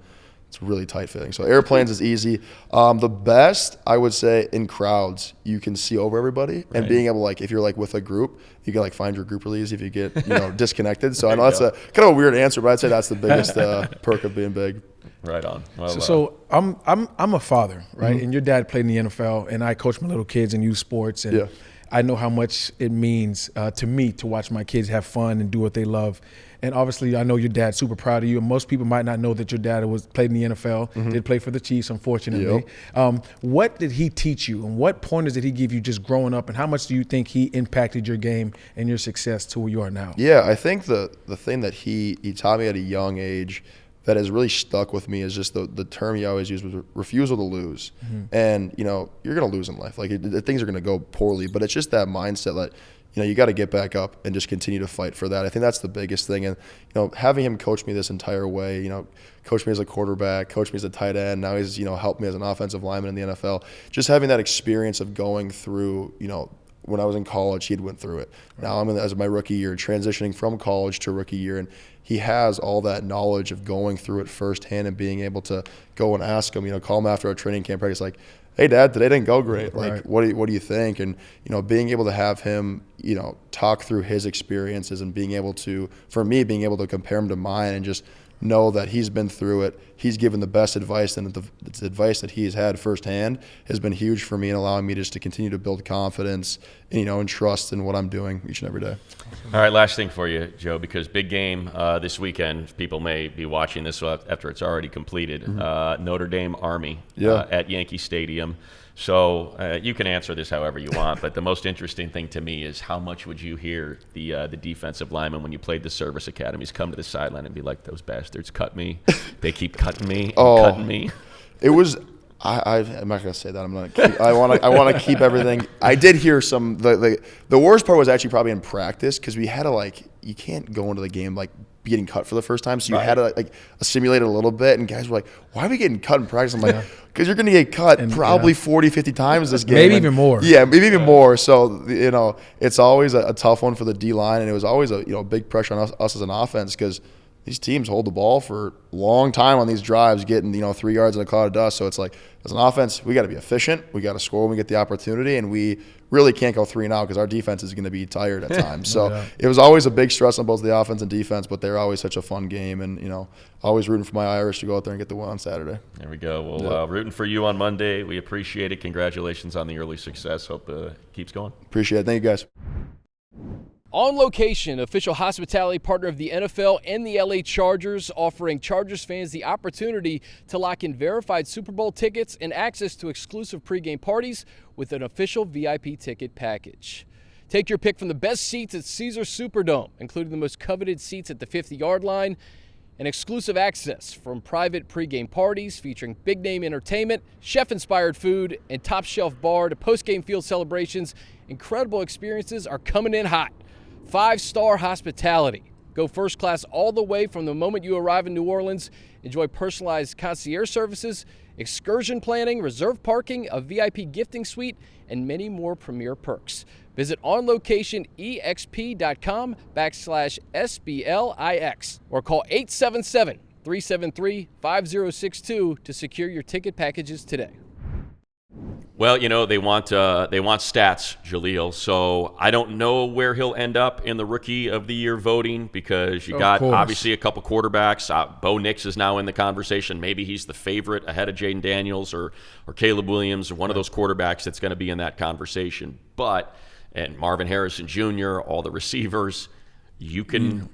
Speaker 4: it's really tight fitting. So airplanes is easy. The best, I would say, in crowds, you can see over everybody, and being able to, if you're with a group, you can find your group really easy if you get disconnected. So I know that's a kind of a weird answer, but I'd say that's the biggest perk of being big.
Speaker 1: Right on. Well,
Speaker 2: so I'm a father, right? And your dad played in the NFL, and I coach my little kids in youth sports, and I know how much it means to me to watch my kids have fun and do what they love. And obviously, I know your dad's super proud of you. And most people might not know that your dad played in the NFL, did play for the Chiefs, unfortunately. What did he teach you, and what pointers did he give you just growing up, and how much do you think he impacted your game and your success to where you are now?
Speaker 4: Yeah, I think the thing that he taught me at a young age that has really stuck with me is just the term he always used was refusal to lose. And, you're going to lose in life. Things are going to go poorly, but it's just that mindset that, you got to get back up and just continue to fight for that. I think that's the biggest thing. And, having him coach me this entire way, coach me as a quarterback, coach me as a tight end, now he's, helped me as an offensive lineman in the NFL. Just having that experience of going through, when I was in college, he'd went through it. Now I'm as my rookie year, transitioning from college to rookie year, and he has all that knowledge of going through it firsthand and being able to go and ask him, call him after a training camp practice, hey, Dad, today didn't go great. What do you think? And, being able to have him, talk through his experiences and being able to compare him to mine and just know that he's been through it. He's given the best advice, and the advice that he's had firsthand has been huge for me and allowing me just to continue to build confidence, and trust in what I'm doing each and every day.
Speaker 1: All right, last thing for you, Joe, because big game this weekend. People may be watching this after it's already completed. Notre Dame Army at Yankee Stadium. So you can answer this however you want, but the most interesting thing to me is how much would you hear the defensive linemen when you played the service academies come to the sideline and be like, those bastards cut me. They keep cutting me and cutting me.
Speaker 4: It was I'm not going to say that. I'm not. I want to keep everything. I did hear some. The worst part was actually probably in practice, because we had to you can't go into the game getting cut for the first time, so you had to assimilate it a little bit, and guys were like, why are we getting cut in practice? I'm like, because you're going to get cut probably 40, 50 times this game.
Speaker 2: Maybe even more.
Speaker 4: Yeah, maybe even more. So, it's always a tough one for the D-line, and it was always a big pressure on us as an offense, because these teams hold the ball for a long time on these drives, getting 3 yards in a cloud of dust. So it's as an offense, we got to be efficient. We got to score when we get the opportunity, and we really can't go 3 and out because our defense is going to be tired at times. So it was always a big stress on both the offense and defense, but they're always such a fun game, and always rooting for my Irish to go out there and get the win on Saturday.
Speaker 1: There we go. Well, rooting for you on Monday. We appreciate it. Congratulations on the early success. Hope it keeps going.
Speaker 4: Appreciate it. Thank you, guys.
Speaker 5: On Location, official hospitality partner of the NFL and the LA Chargers, offering Chargers fans the opportunity to lock in verified Super Bowl tickets and access to exclusive pregame parties with an official VIP ticket package. Take your pick from the best seats at Caesars Superdome, including the most coveted seats at the 50-yard line, and exclusive access from private pregame parties featuring big-name entertainment, chef-inspired food, and top-shelf bar to post-game field celebrations. Incredible experiences are coming in hot. 5-star hospitality. Go first class all the way from the moment you arrive in New Orleans. Enjoy personalized concierge services, excursion planning, reserved parking, a VIP gifting suite, and many more premier perks. Visit onlocationexp.com/SBLIX or call 877-373-5062 to secure your ticket packages today.
Speaker 1: Well, they want stats, Jahleel. So I don't know where he'll end up in the Rookie of the Year voting because you got obviously a couple quarterbacks. Bo Nix is now in the conversation. Maybe he's the favorite ahead of Jaden Daniels or Caleb Williams or one of those quarterbacks that's going to be in that conversation. And Marvin Harrison Jr., all the receivers, you can.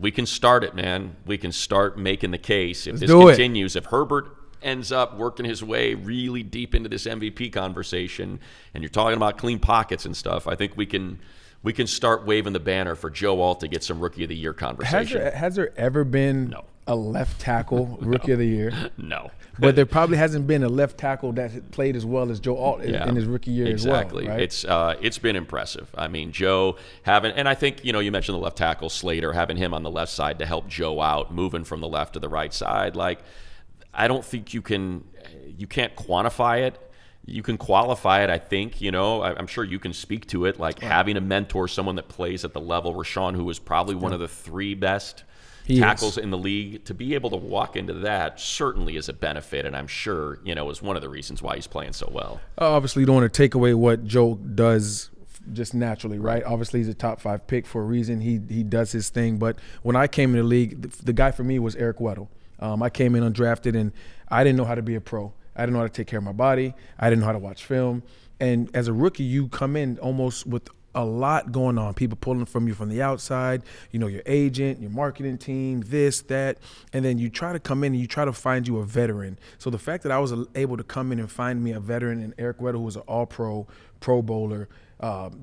Speaker 1: We can start it, man. We can start making the case if this continues. If Herbert ends up working his way really deep into this MVP conversation, and you're talking about clean pockets and stuff, I think we can start waving the banner for Joe Alt to get some Rookie of the Year conversation.
Speaker 2: Has there ever been a left tackle Rookie of the Year?
Speaker 1: No.
Speaker 2: But there probably hasn't been a left tackle that played as well as Joe Alt in his rookie year as well.
Speaker 1: Exactly.
Speaker 2: Right?
Speaker 1: It's been impressive. I mean, Joe and I think, you mentioned the left tackle, Slater, having him on the left side to help Joe out, moving from the left to the right side. Like, I don't think you can't quantify it. You can qualify it, I think. I'm sure you can speak to it, like having a mentor, someone that plays at the level. Rashawn, who is probably one of the three best tackles in the league, to be able to walk into that certainly is a benefit, and I'm sure, is one of the reasons why he's playing so well.
Speaker 2: Obviously, you don't want to take away what Joe does just naturally, right? Obviously, he's a top 5 pick for a reason. He does his thing. But when I came in the league, the guy for me was Eric Weddle. I came in undrafted, and I didn't know how to be a pro. I didn't know how to take care of my body. I didn't know how to watch film. And as a rookie, you come in almost with a lot going on. People pulling from you from the outside, your agent, your marketing team, this, that. And then you try to come in and you try to find you a veteran. So the fact that I was able to come in and find me a veteran in Eric Weddle, who was an all-pro, Pro Bowler,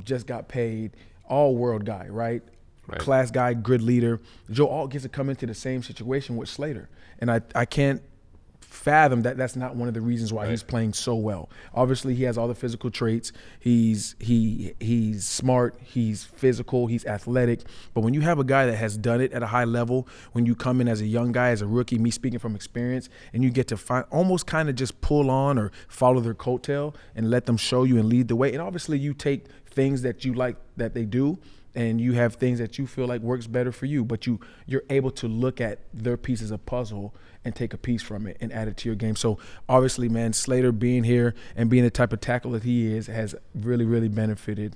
Speaker 2: just got paid, all-world guy, right? Class guy, grid leader. Joe Alt gets to come into the same situation with Slater. And I can't fathom that that's not one of the reasons why he's playing so well. Obviously, he has all the physical traits. He's smart, he's physical, he's athletic. But when you have a guy that has done it at a high level, when you come in as a young guy, as a rookie, me speaking from experience, and you get to almost kind of just pull on or follow their coattail and let them show you and lead the way. And obviously, you take things that you like that they do, and you have things that you feel like works better for you, but you're able to look at their pieces of puzzle and take a piece from it and add it to your game. So obviously, man, Slater being here and being the type of tackle that he is has really, really benefited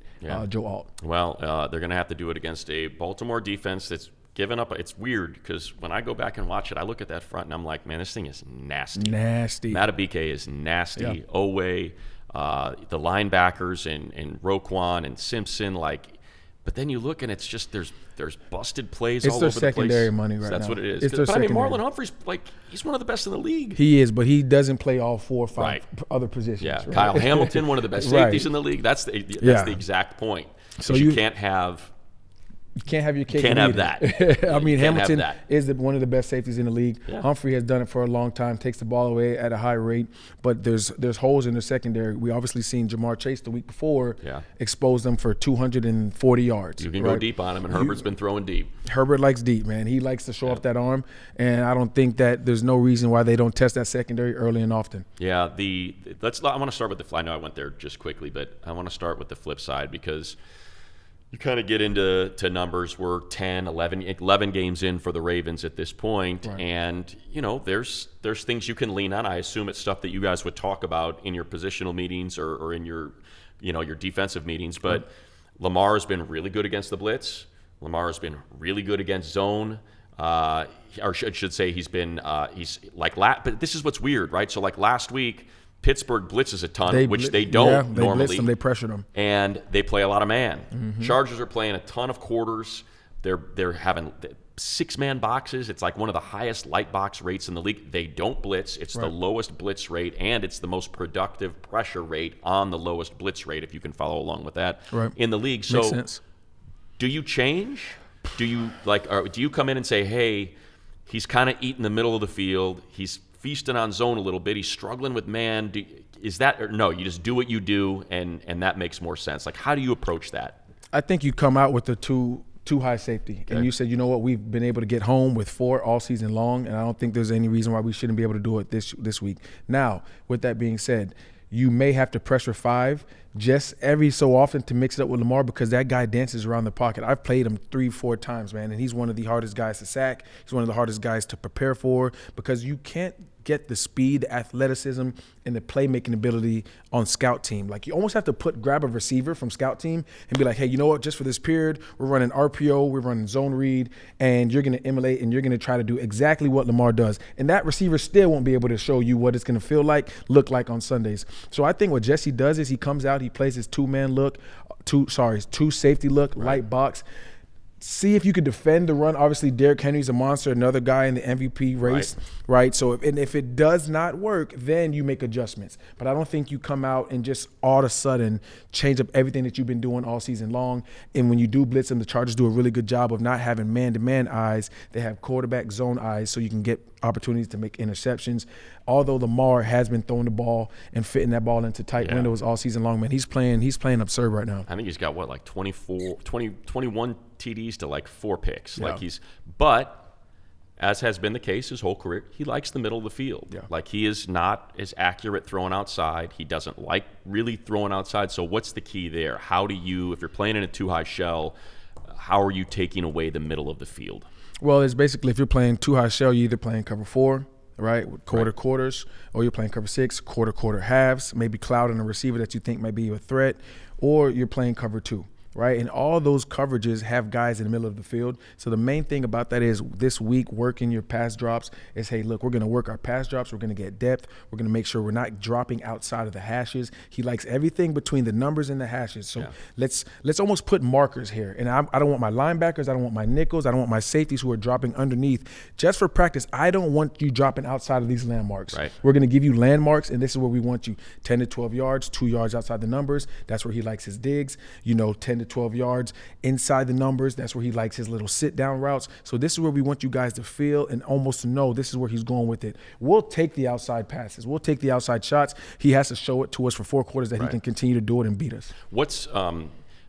Speaker 2: Joe Alt.
Speaker 1: Well, they're going to have to do it against a Baltimore defense that's given up. It's weird because when I go back and watch it, I look at that front and I'm like, man, this thing is nasty. Matabike is nasty. Yeah. Owe, the linebackers and Roquan and Simpson, but then you look and it's just there's busted plays all over the place. It's their secondary
Speaker 2: money right now.
Speaker 1: That's what it is. But I mean, Marlon Humphrey's he's one of the best in the league.
Speaker 2: He is, but he doesn't play all 4 or 5 other positions.
Speaker 1: Yeah, right? Kyle Hamilton, one of the best safeties in the league. That's the exact point. So you can't have.
Speaker 2: You can't have your cake.
Speaker 1: Can't have that.
Speaker 2: I mean, Hamilton is one of the best safeties in the league. Yeah. Humphrey has done it for a long time, takes the ball away at a high rate, but there's holes in the secondary. We obviously seen Jamar Chase the week before expose them for 240 yards.
Speaker 1: You can go deep on him, and Herbert's been throwing deep.
Speaker 2: Herbert likes deep, man. He likes to show off that arm, and I don't think that there's no reason why they don't test that secondary early and often.
Speaker 1: Yeah, I want to start with I know I went there just quickly, but I want to start with the flip side because you kind of get into numbers. We're 10, 11 games in for the Ravens at this point, and there's things you can lean on. I assume it's stuff that you guys would talk about in your positional meetings or in your your defensive meetings. But Lamar has been really good against the blitz. Lamar has been really good against zone. Or I should say but this is what's weird, right? So last week, Pittsburgh blitzes a ton, which they don't normally.
Speaker 2: Blitz them, they pressure them.
Speaker 1: And they play a lot of man. Mm-hmm. Chargers are playing a ton of quarters. They're having 6-man boxes. It's one of the highest light box rates in the league. They don't blitz. It's the lowest blitz rate, and it's the most productive pressure rate on the lowest blitz rate, if you can follow along with that, in the league. So
Speaker 2: makes sense.
Speaker 1: Do you change? Do you do you come in and say, hey, he's kind of eating the middle of the field. He's feasting on zone a little bit. He's struggling with man. Is that, or no, you just do what you do, and that makes more sense? How do you approach that?
Speaker 2: I think you come out with the too high safety. Okay. And you said, you know what, we've been able to get home with 4 all season long, and I don't think there's any reason why we shouldn't be able to do it this week. Now, with that being said, you may have to pressure 5 just every so often to mix it up with Lamar, because that guy dances around the pocket. I've played him 3-4 times, man, and he's one of the hardest guys to sack. He's one of the hardest guys to prepare for, because you can't get the speed, the athleticism, and the playmaking ability on scout team. Like, you almost have to grab a receiver from scout team and be like, hey, you know what, just for this period, we're running RPO, we're running zone read, and you're going to emulate and you're going to try to do exactly what Lamar does. And that receiver still won't be able to show you what it's going to feel like, look like on Sundays. So I think what Jesse does is he comes out, he plays his two safety look, light box. See if you could defend the run. Obviously, Derrick Henry's a monster, another guy in the MVP race, right? So if it does not work, then you make adjustments. But I don't think you come out and just all of a sudden change up everything that you've been doing all season long. And when you do blitz them, the Chargers do a really good job of not having man-to-man eyes. They have quarterback zone eyes, so you can get opportunities to make interceptions. Although Lamar has been throwing the ball and fitting that ball into tight windows all season long, man, he's playing absurd right now.
Speaker 1: I think he's got, 21 TDs to 4 picks. Yeah. But as has been the case his whole career, he likes the middle of the field. Yeah. He is not as accurate throwing outside. He doesn't like really throwing outside. So what's the key there? How do you, if you're playing in a too high shell, how are you taking away the middle of the field?
Speaker 2: Well, it's basically, if you're playing too high shell, you're either playing cover 4, right, with quarters, or you're playing cover 6, quarter halves, maybe clouding a receiver that you think might be a threat, or you're playing cover 2. Right, and all those coverages have guys in the middle of the field. So the main thing about that is this week working your pass drops is, hey, look, we're going to work our pass drops. We're going to get depth. We're going to make sure we're not dropping outside of the hashes. He likes everything between the numbers and the hashes. So let's almost put markers here. And I don't want my linebackers. I don't want my nickels. I don't want my safeties who are dropping underneath. Just for practice, I don't want you dropping outside of these landmarks.
Speaker 1: Right.
Speaker 2: We're going to give you landmarks, and this is where we want you. 10 to 12 yards, 2 yards outside the numbers. That's where he likes his digs. 10 to 12 yards inside the numbers. That's where he likes his little sit-down routes. So this is where we want you guys to feel and almost to know this is where he's going with it. We'll take the outside passes. We'll take the outside shots. He has to show it to us for 4 quarters that he can continue to do it and beat us.
Speaker 1: What's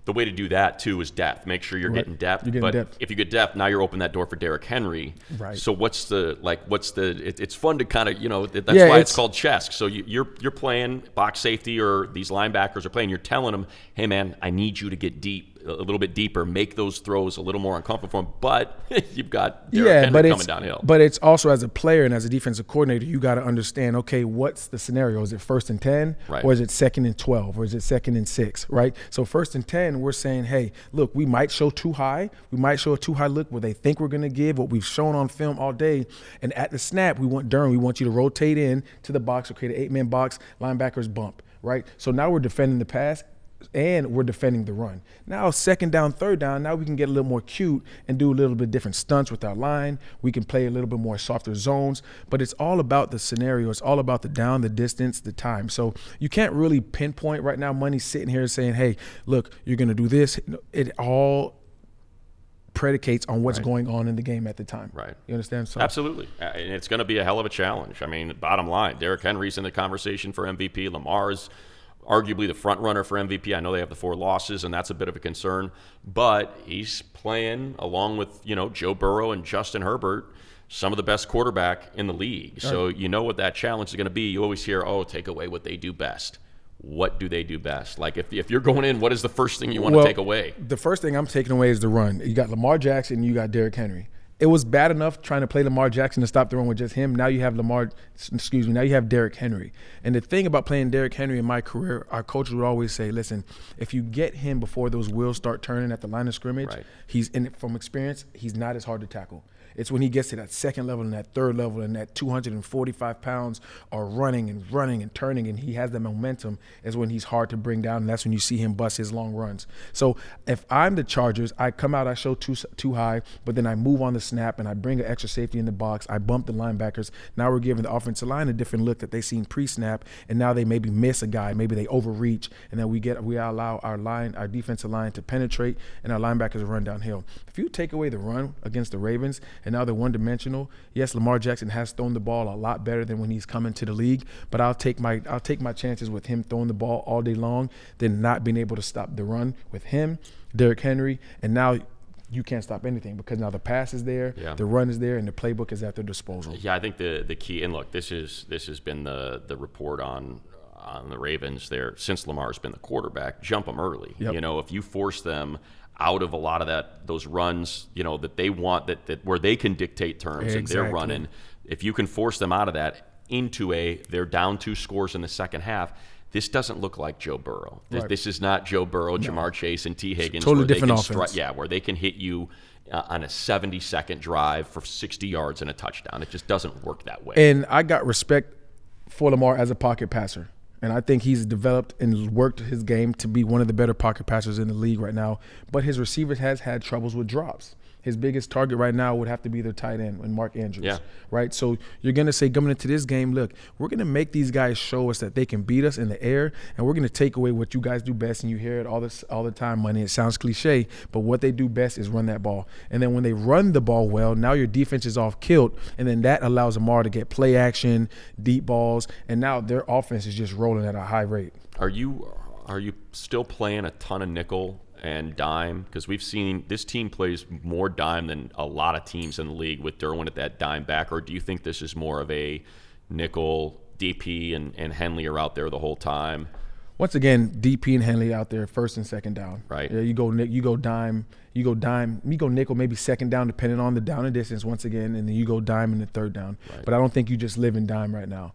Speaker 1: the way to do that, too, is depth. Make sure you're getting depth.
Speaker 2: Depth.
Speaker 1: If you get depth, now you're opening that door for Derrick Henry.
Speaker 2: Right.
Speaker 1: So it's fun to kind of, that's why it's called chess. So you're playing box safety, or these linebackers are playing. You're telling them, hey, man, I need you to get deep, a little bit deeper, make those throws a little more uncomfortable for him. But you've got Derrick Henry coming downhill.
Speaker 2: But it's also, as a player and as a defensive coordinator, you got to understand, okay, what's the scenario? Is it 1st and 10?
Speaker 1: Right.
Speaker 2: Or is it 2nd and 12? Or is it 2nd and 6? Right? So 1st and 10, we're saying, hey, look, we might show too high. We might show a too high look where they think we're going to give what we've shown on film all day. And at the snap, we want you to rotate in to the box or create an 8-man box, linebackers bump. Right? So now we're defending the pass and we're defending the run. Now 2nd down, 3rd down, now we can get a little more cute and do a little bit different stunts with our line. We can play a little bit more softer zones, but it's all about the scenario. It's all about the down, the distance, the time. So you can't really pinpoint right now. Money's sitting here saying, hey, look, you're going to do this. It all predicates on what's going on in the game at the time.
Speaker 1: Right.
Speaker 2: You understand? So
Speaker 1: absolutely. And it's going to be a hell of a challenge. I mean, bottom line, Derrick Henry's in the conversation for MVP. Lamar's arguably the front runner for MVP. I know they have the 4 losses, and that's a bit of a concern. But he's playing along with, Joe Burrow and Justin Herbert, some of the best quarterback in the league. So you know what that challenge is going to be. You always hear, take away what they do best. What do they do best? If you're going in, what is the first thing you want to take away?
Speaker 2: The first thing I'm taking away is the run. You got Lamar Jackson and you got Derrick Henry. It was bad enough trying to play Lamar Jackson to stop the run with just him. Now you have now you have Derrick Henry. And the thing about playing Derrick Henry in my career, our coaches would always say, listen, if you get him before those wheels start turning at the line of scrimmage, he's in it from experience, he's not as hard to tackle. It's when he gets to that 2nd level and that 3rd level and that 245 pounds are running and turning and he has the momentum is when he's hard to bring down, and that's when you see him bust his long runs. So if I'm the Chargers, I come out, I show too high, but then I move on the snap and I bring an extra safety in the box. I bump the linebackers. Now we're giving the offensive line a different look that they seen pre-snap, and now they maybe miss a guy, maybe they overreach, and then we allow our defensive line to penetrate and our linebackers run downhill. If you take away the run against the Ravens, and now they're one-dimensional. Yes, Lamar Jackson has thrown the ball a lot better than when he's coming to the league, but I'll take my chances with him throwing the ball all day long than not being able to stop the run with him, Derrick Henry, and now you can't stop anything because now the pass is there, the run is there, and the playbook is at their disposal.
Speaker 1: Yeah, I think the key, and look, this has been the report on the Ravens there since Lamar's been the quarterback. Jump them early.
Speaker 2: Yep.
Speaker 1: If you force them out of a lot of those runs, that they want, that where they can dictate terms and they're running. If you can force them out of that, they're down 2 scores in the second half. This doesn't look like Joe Burrow. This is not Joe Burrow, Jamar Chase, and T. Higgins.
Speaker 2: Totally different offense.
Speaker 1: Where they can hit you on a 70-second drive for 60 yards and a touchdown. It just doesn't work that way.
Speaker 2: And I got respect for Lamar as a pocket passer. And I think he's developed and worked his game to be one of the better pocket passers in the league right now. But his receiver has had troubles with drops. His biggest target right now would have to be their tight end and Mark Andrews, right? So you're going to say coming into this game, look, we're going to make these guys show us that they can beat us in the air, and we're going to take away what you guys do best, and you hear it all the time, Money. It sounds cliche, but what they do best is run that ball. And then when they run the ball well, now your defense is off kilt, and then that allows Lamar to get play action, deep balls, and now their offense is just rolling at a high rate.
Speaker 1: Are you still playing a ton of nickel and dime? Because we've seen this team plays more dime than a lot of teams in the league with Derwin at that dime back. Or do you think this is more of a nickel, DP and Henley are out there the whole time?
Speaker 2: Once again, DP and Henley out there first and second down.
Speaker 1: Right.
Speaker 2: Yeah, you go dime, you go nickel, maybe second down depending on the down and distance once again, and then you go dime in the third down.
Speaker 1: Right.
Speaker 2: But I don't think you just live in dime right now.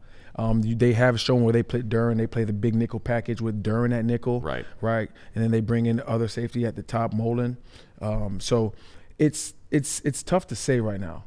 Speaker 2: They have shown where they play Duran. They play the big nickel package with Duran at nickel.
Speaker 1: Right.
Speaker 2: And then they bring in the other safety at the top, Mullen. So it's tough to say right now.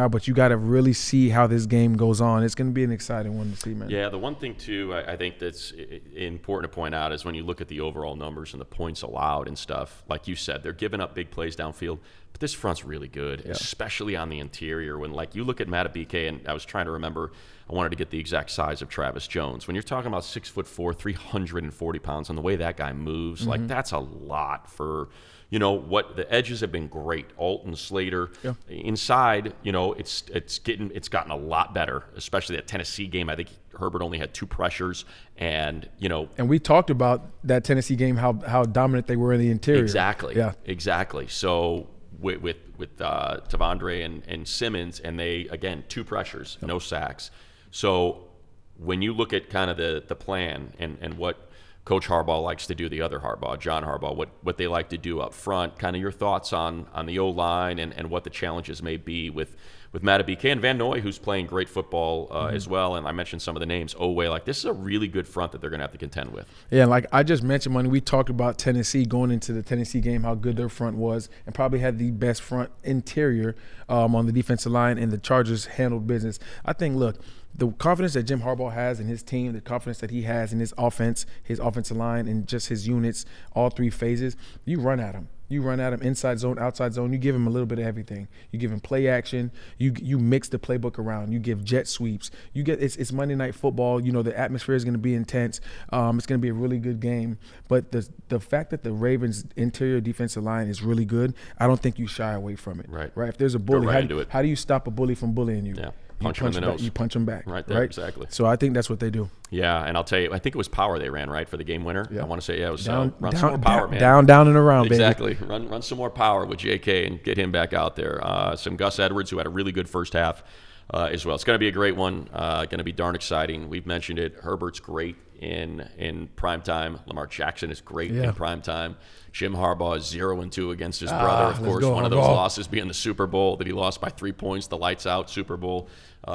Speaker 2: But you got to really see how this game goes on. It's going to be an exciting one to see, man.
Speaker 1: Yeah, the one thing, too, I think that's important to point out is when you look at the overall numbers and the points allowed and stuff, like you said, they're giving up big plays downfield. But this front's really good, especially on the interior. When, like, you look at Madubuike, and I was trying to remember, I wanted to get the exact size of Travis Jones. When you're talking about 6'4", 340 pounds, and the way that guy moves, like, that's a lot for – what the edges have been great. Alton, Slater, inside. It's gotten a lot better, especially that Tennessee game. I think Herbert only had 2 pressures, and
Speaker 2: And we talked about that Tennessee game, how dominant they were in the interior.
Speaker 1: Exactly.
Speaker 2: Yeah.
Speaker 1: Exactly. So with Tavondre and Simmons, and they again 2 pressures, no sacks. So when you look at kind of the plan and what Coach Harbaugh likes to do, the other Harbaugh, John Harbaugh, what they like to do up front, kind of your thoughts on the O-line and what the challenges may be with Madubuike and Van Noy, who's playing great football as well. And I mentioned some of the names. Like, this is a really good front that they're going to have to contend with.
Speaker 2: Yeah, like I just mentioned, when we talked about Tennessee going into the Tennessee game, how good their front was, and probably had the best front interior on the defensive line, and the Chargers handled business. I think, look, the confidence that Jim Harbaugh has in his team, the confidence that he has in his offense, his offensive line, and just his units, all 3 phases, you run at him. You run at him inside zone, outside zone. You give him a little bit of everything. You give him play action. You mix the playbook around. You give jet sweeps. It's Monday Night Football. The atmosphere is going to be intense. It's going to be a really good game. But the fact that the Ravens' interior defensive line is really good, I don't think you shy away from it.
Speaker 1: Right.
Speaker 2: If there's a bully,
Speaker 1: how
Speaker 2: do you stop a bully from bullying you?
Speaker 1: Yeah.
Speaker 2: You punch him in the nose. You punch him back.
Speaker 1: Right there, exactly.
Speaker 2: So I think that's what they do.
Speaker 1: Yeah, and I'll tell you, I think it was power they ran, right, for the game winner.
Speaker 2: Yeah.
Speaker 1: I want to say, it was
Speaker 2: run
Speaker 1: some more power, man.
Speaker 2: Down and around,
Speaker 1: exactly.
Speaker 2: baby.
Speaker 1: Run some more power with JK and get him back out there. Some Gus Edwards, who had a really good first half as well. It's going to be a great one. Going to be darn exciting. We've mentioned it. Herbert's great in prime time. Lamar Jackson is great in prime time. Jim Harbaugh is 0-2 against his brother. Of course, one of those losses being the Super Bowl that he lost by 3 points, the lights out Super Bowl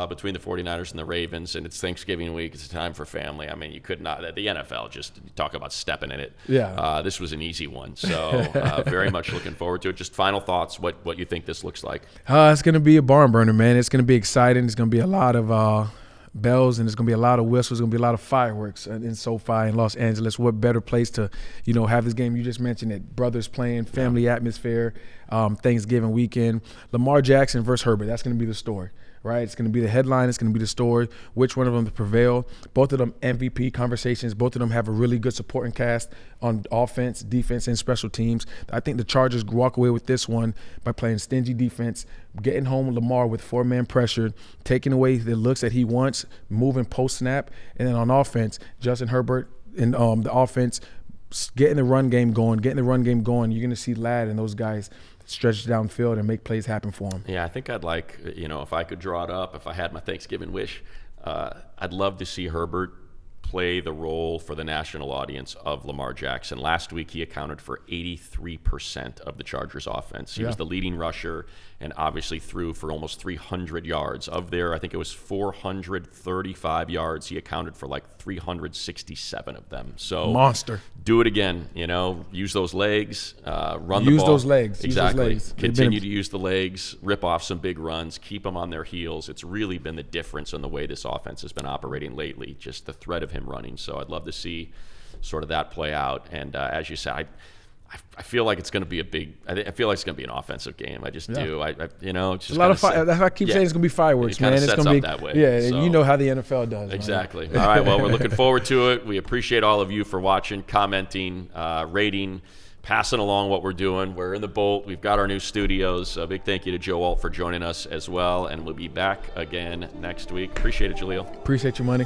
Speaker 1: between the 49ers and the Ravens. And it's Thanksgiving week. It's a time for family. I mean, you could not – the NFL, just talk about stepping in it.
Speaker 2: Yeah.
Speaker 1: This was an easy one. So very much looking forward to it. Just final thoughts, what you think this looks like.
Speaker 2: It's going to be a barn burner, man. It's going to be exciting. It's going to be a lot of bells, and there's going to be a lot of whistles. There's going to be a lot of fireworks in SoFi in Los Angeles. What better place to, have this game? You just mentioned it. Brothers playing, family atmosphere, Thanksgiving weekend. Lamar Jackson versus Herbert. That's going to be the story, right? It's going to be the headline. It's going to be the story. Which one of them to prevail? Both of them MVP conversations. Both of them have a really good supporting cast on offense, defense, and special teams. I think the Chargers walk away with this one by playing stingy defense, getting home Lamar with 4-man pressure, taking away the looks that he wants, moving post-snap, and then on offense, Justin Herbert and the offense getting the run game going. You're going to see Ladd and those guys stretch downfield and make plays happen for him.
Speaker 1: Yeah, I think I'd like, if I could draw it up, if I had my Thanksgiving wish, I'd love to see Herbert play the role for the national audience of Lamar Jackson. Last week, he accounted for 83% of the Chargers offense. He was the leading rusher and obviously threw for almost 300 yards. Of there, I think it was 435 yards. He accounted for like 367 of them. So
Speaker 2: monster.
Speaker 1: Do it again. Use those legs, run the ball.
Speaker 2: Use those legs.
Speaker 1: Exactly.
Speaker 2: Use those legs.
Speaker 1: Continue to use the legs, rip off some big runs, keep them on their heels. It's really been the difference in the way this offense has been operating lately, just the threat of him running. So I'd love to see sort of that play out. And as you said, I feel like it's going to be I feel like it's going to be an offensive game. I just do. It's just
Speaker 2: a lot of I keep saying it's going to be fireworks, man. It's
Speaker 1: going
Speaker 2: to
Speaker 1: be that way.
Speaker 2: Yeah,
Speaker 1: so.
Speaker 2: you know how the NFL does.
Speaker 1: Exactly. Man. All right. Well, we're looking forward to it. We appreciate all of you for watching, commenting, rating, passing along what we're doing. We're in the Bolt. We've got our new studios. A big thank you to Joe Alt for joining us as well. And we'll be back again next week. Appreciate it, Jahleel.
Speaker 2: Appreciate your money.